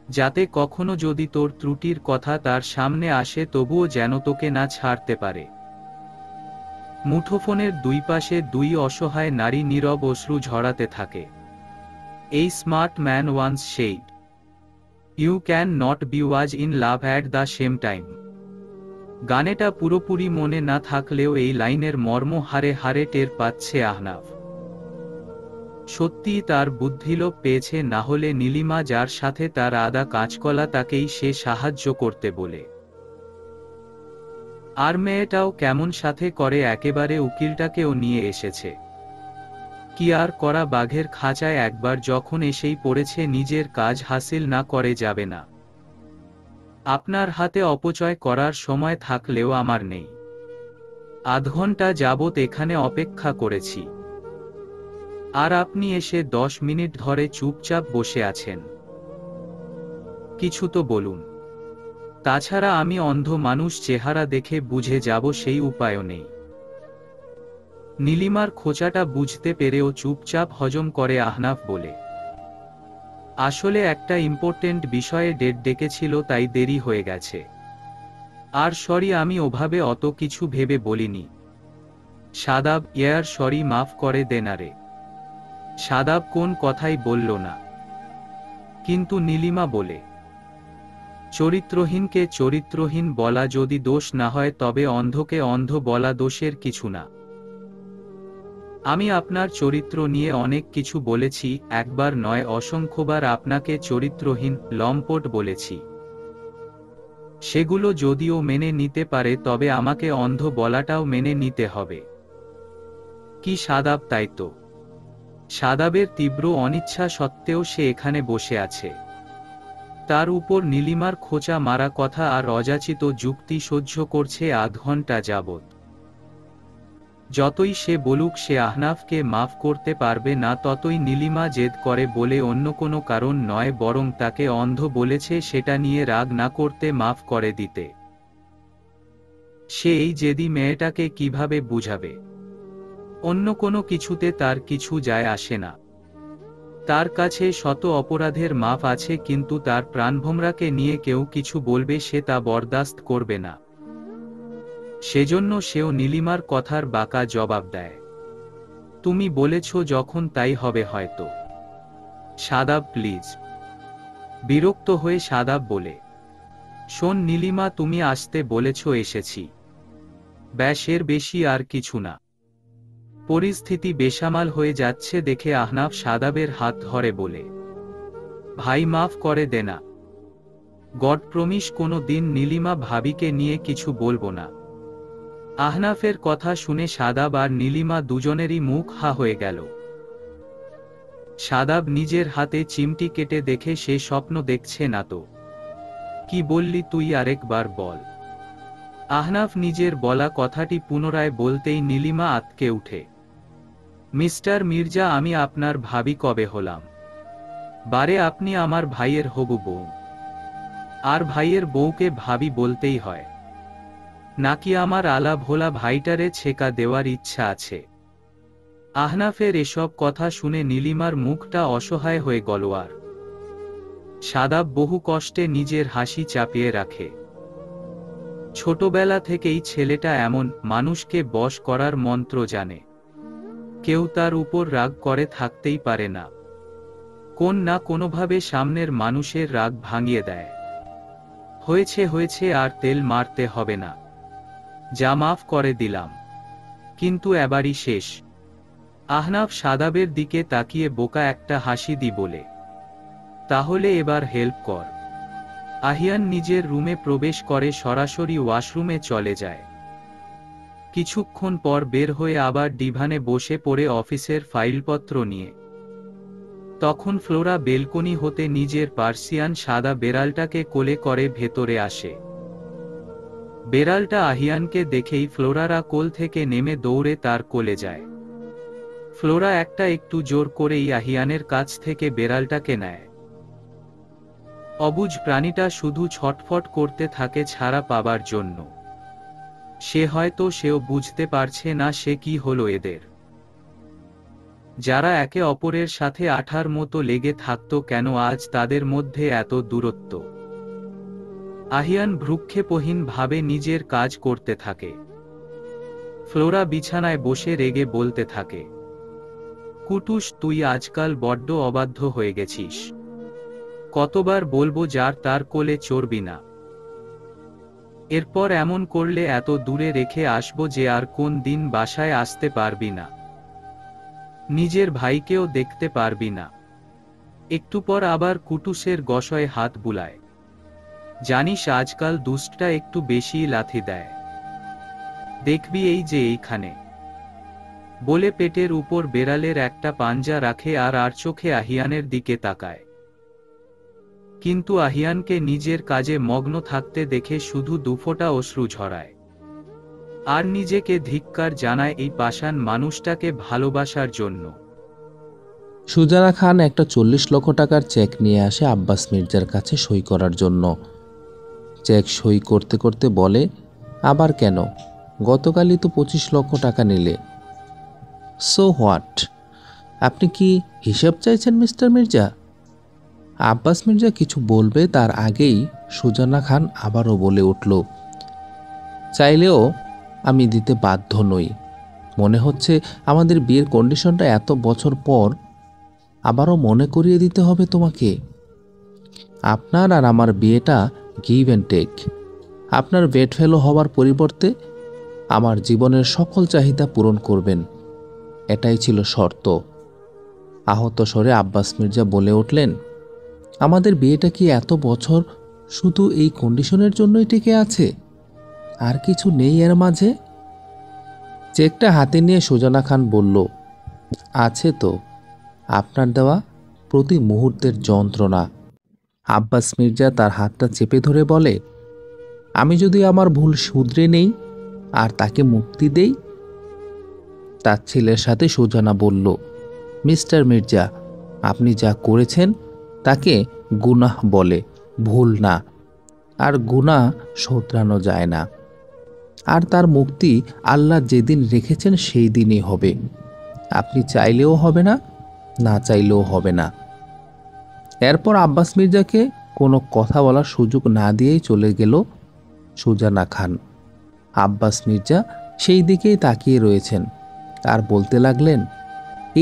যাতে কখনো যদি তোর ত্রুটির কথা তার সামনে আসে তবুও যেন তোকে না ছাড়তে পারে। মুঠোফোনের দুই পাশে দুই অসহায় নারী নীরব অশ্রু ঝরাতে থাকে। এই smart man once said, you can not be wise in love at the same time. গানেটা পুরোপুরি মনে না থাকলেও এই লাইনের মর্ম হারে হারে টের পাচ্ছে আহনাফ। সত্যিই তার বুদ্ধিলোপ পেয়েছে, না হলে নীলিমা যার সাথে তার আদা কাঁচকলা তাকেই সে সাহায্য করতে বলে। আর মেয়েটাও কেমন সাথে করে, একেবারে উকিলটাকেও নিয়ে এসেছে। কি আর করা, বাঘের খাঁচায় একবার যখন এসেই পড়েছে, নিজের কাজ হাসিল না করে যাবে না। আপনার হাতে অপচয় করার সময় থাকলেও আমার নেই। আধ ঘন্টা যাবৎ এখানে অপেক্ষা করেছি, আর আপনি এসে 10 মিনিট ধরে চুপচাপ বসে আছেন। কিছু তো বলুন। তাছাড়া আমি অন্ধ মানুষ, চেহারা দেখে বুঝে যাব সেই উপায়ও নেই। নীলিমার খোঁচাটা বুঝতে পেরেও চুপচাপ হজম করে আহনাফ বলে, আসলে একটা ইম্পর্টেন্ট বিষয়ে ডেট ডেকেছিল, তাই দেরি হয়ে গেছে। আর সরি, আমি ওভাবে অত কিছু ভেবে বলিনি। শাদাব, ইয়ার সরি, মাফ করে দে না রে। শাদাব কোন কথাই বলল না, কিন্তু নীলিমা বলে, চরিত্রহীনকে চরিত্রহীন বলা যদি দোষ না হয়, তবে অন্ধকে অন্ধ বলা দোষের কিছু না। আমি আপনার চরিত্র নিয়ে অনেক কিছু বলেছি, একবার নয় অসংখ্যবার আপনাকে চরিত্রহীন, লম্পট বলেছি। সেগুলো যদিও মেনে নিতে পারে, তবে আমাকে অন্ধ বলাটাও মেনে নিতে হবে। কি শাদাব, তাই তো? শাদাবের তীব্র অনিচ্ছা সত্ত্বেও সে এখানে বসে আছে। তার উপর নীলিমার খোঁচা মারা কথা আর অযাচিত যুক্তি সহ্য করছে আধ ঘন্টা যাবৎ। যতই সে বলুক সে আহনাফকে মাফ করতে পারবে না, ততই নীলিমা জেদ করে বলে অন্য কোনো কারণ নয়, বরং তাকে অন্ধ বলেছে সেটা নিয়ে রাগ না করতে মাফ করে দিতে। সে এই জেদি মেয়েটাকে কিভাবে বুঝাবে? অন্য কোনো কিছুতে তার কিছু যায় আসে না। তার কাছে শত অপরাধের মাপ আছে, কিন্তু তার প্রাণভোমরাকে নিয়ে কেউ কিছু বলবে সে তা বরদাস্ত করবে না। সেজন্য সেও নীলিমার কথার বাঁকা জবাব দেয়, তুমি বলেছ যখন তাই হবে হয়তো। শাদাব প্লিজ। বিরক্ত হয়ে শাদাব বলে, শোন নীলিমা, তুমি আসতে বলেছ, এসেছি, ব্যাস, এর বেশি আর কিছু না। পরিস্থিতি বেসামাল হয়ে যাচ্ছে দেখে আহনাফ শাদাবের হাত ধরে বলে, ভাই মাফ করে দে না। গড প্রমিস কোনো দিন নীলিমা ভাবিকে নিয়ে কিছু বলবো না। আহনাফের কথা শুনে শাদাব আর নীলিমা দুজনেরই মুখ হা হয়ে গেল। শাদাব নিজের হাতে চিমটি কেটে দেখে সে স্বপ্ন দেখছে না তো। কি বললি তুই, আরেকবার বল। আহনাফ নিজের বলা কথাটি পুনরায় বলতেই নীলিমা আঁতকে উঠে, মিস্টার মির্জা, আমি আপনার ভাবি কবে হলাম? বারে, আপনি আমার ভাইয়ের হবু বউ, আর ভাইয়ের বউকে ভাবি বলতেই হয় নাকি আমার আলা ভোলা ভাইটারে ছেকা দেওয়ার ইচ্ছা আছে? আহনাফের এসব কথা শুনে নীলিমার মুখটা অসহায় হয়ে গেল। আর শাদাব বহু কষ্টে নিজের হাসি চাপিয়ে রাখে। ছোটবেলা থেকেই ছেলেটা এমন, মানুষকে বশ করার মন্ত্র জানে। কেউ তার উপর রাগ করে থাকতেই পারে না, কোন না কোনোভাবে সামনের মানুষের রাগ ভাঙিয়ে দেয়। হয়েছে হয়েছে, আর তেল মারতে হবে না, যা মাফ করে দিলাম, কিন্তু এবারই শেষ। আহনাফ শাদাবের দিকে তাকিয়ে বোকা একটা হাসি দি বলে, তাহলে এবার হেল্প কর। আহিয়ান নিজের রুমে প্রবেশ করে, সরাসরি ওয়াশরুমে চলে যায়। কিছুক্ষণ পর বের হয়ে আবার ডিভানে বসে পড়ে অফিসের ফাইলপত্র নিয়ে। তখন ফ্লোরা বেলকনি হতে নিজের পার্সিয়ান সাদা বেড়ালটাকে কোলে করে ভেতরে আসে। বেড়ালটা আহিয়ানকে দেখেই ফ্লোরারা কোল থেকে নেমে দৌড়ে তার কোলে যায়। ফ্লোরা একটা একটু জোর করেই আহিয়ানের কাছ থেকে বেড়ালটাকে নেয়। অবুঝ প্রাণীটা শুধু ছটফট করতে থাকে ছাড়া পাবার জন্য। সেও বুঝতে পারছে না সে কি হলো এদের। যারা একে অপরের সাথে আঠার মতো লেগে থাকত, কেন আজ তাদের মধ্যে এত দূরত্ব? আহিয়ান ভ্রুক্ষেপহীন ভাবে নিজের কাজ করতে থাকে। ফ্লোরা বিছানায় বসে রেগে বলতে থাকে, কুটুস, তুই আজকাল বড্ড অবাধ্য হয়ে গেছিস। কতবার বলবো যার তার কোলে চড়বি না। এরপর এমন করলে এত দূরে রেখে আসবো যে আর কোন দিন বাসায় আসতে পারবি না, নিজের ভাইকেও দেখতে পারবি না। একটু পর আবার কুটুসের গসয়ে হাত বুলায়। জানিস আজকাল দুষ্টটা একটু বেশিই লাথি দেয়, দেখবি এই যে এইখানে, বলে পেটের উপর বেড়ালের একটা পাঞ্জা রাখে আর চোখে আহিয়ানের দিকে তাকায়। কিন্তু আহিয়ানকে নিজের কাজে মগ্ন থাকতে দেখে শুধু দুফোঁটা অশ্রু ঝরায়, আর নিজেকে ধিক্কার জানায় এই পাষাণ মানুষটাকে ভালোবাসার জন্য। সুজানা খান একটা 40 লক্ষ টাকার চেক নিয়ে আসে আব্বাস মির্জার কাছে সই করার জন্য। চেক সই করতে করতে বলে, আবার কেন, গতকালই তো 25 লক্ষ টাকা নিলে। সো হোয়াট, আপনি কি হিসাব চাইছেন মিস্টার মির্জা? আব্বাস মির্জা কিছু বলবে তার আগেই সুজানা খান আবারও বলে উঠল, চাইলেও আমি দিতে বাধ্য নই। মনে হচ্ছে আমাদের বিয়ের কন্ডিশনটা এত বছর পর আবারও মনে করিয়ে দিতে হবে তোমাকে। আপনার আর আমার বিয়েটা গিভ অ্যান্ড টেক। আপনার বেড ফেলো হওয়ার পরিবর্তে আমার জীবনের সকল চাহিদা পূরণ করবেন, এটাই ছিল শর্ত। আহত স্বরে আব্বাস মির্জা বলে উঠলেন, আমাদের বিয়েটা কি এত বছর শুধু এই কন্ডিশনের জন্যই টিকে আছে? আর কিছু নেই এর মাঝে? চেকটা হাতে নিয়ে সুজানা খান বলল, আছে তো, আপনার দেওয়া প্রতি মুহূর্তের যন্ত্রণা। আব্বাস মির্জা তার হাতটা চেপে ধরে বলে, আমি যদি আমার ভুল শুধরে নেই আর তাকে মুক্তি দেই? তার ছেলের সাথে সুজানা বলল, মিস্টার মির্জা, আপনি যা করেছেন তাকে গুনাহ বলে, ভুল না। আর গুনাহ শোধরানো যায় না। আর তার মুক্তি আল্লাহ যেদিন রেখেছেন সেই দিনই হবে। আপনি চাইলেও হবে না, না চাইলেও হবে না। এরপর আব্বাস মির্জাকে কোনো কথা বলার সুযোগ না দিয়েই চলে গেল সুজানা খান। আব্বাস মির্জা সেই দিকেই তাকিয়ে রয়েছেন আর বলতে লাগলেন,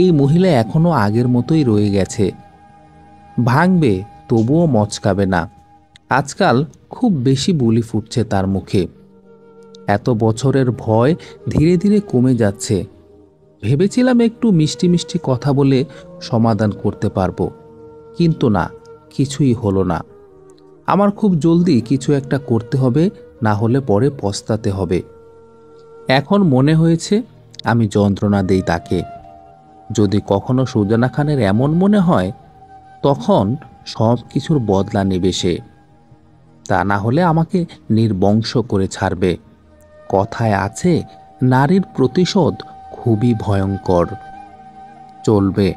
এই মহিলা এখনো আগের মতোই রয়ে গেছে, ভাঙবে তবুও মচকাবে না। আজকাল খুব বেশি বুলি ফুটছে তার মুখে। এত বছরের ভয় ধীরে ধীরে কমে যাচ্ছে। ভেবেছিলাম একটু মিষ্টি মিষ্টি কথা বলে সমাধান করতে পারবো, কিন্তু না, কিছুই হলো না। আমার খুব জলদি কিছু একটা করতে হবে, না হলে পরে পস্তাতে হবে। এখন মনে হয়েছে আমি যন্ত্রণা দেই তাকে। যদি কখনো সুজানা খানের এমন মনে হয়, তখন সব কিছুর বদলা নেবে সে। তা না হলে আমাকে নির্বংশ করে ছাড়বে। কথায় আছে, নারীর প্রতিশোধ খুবই ভয়ঙ্কর। চলবে।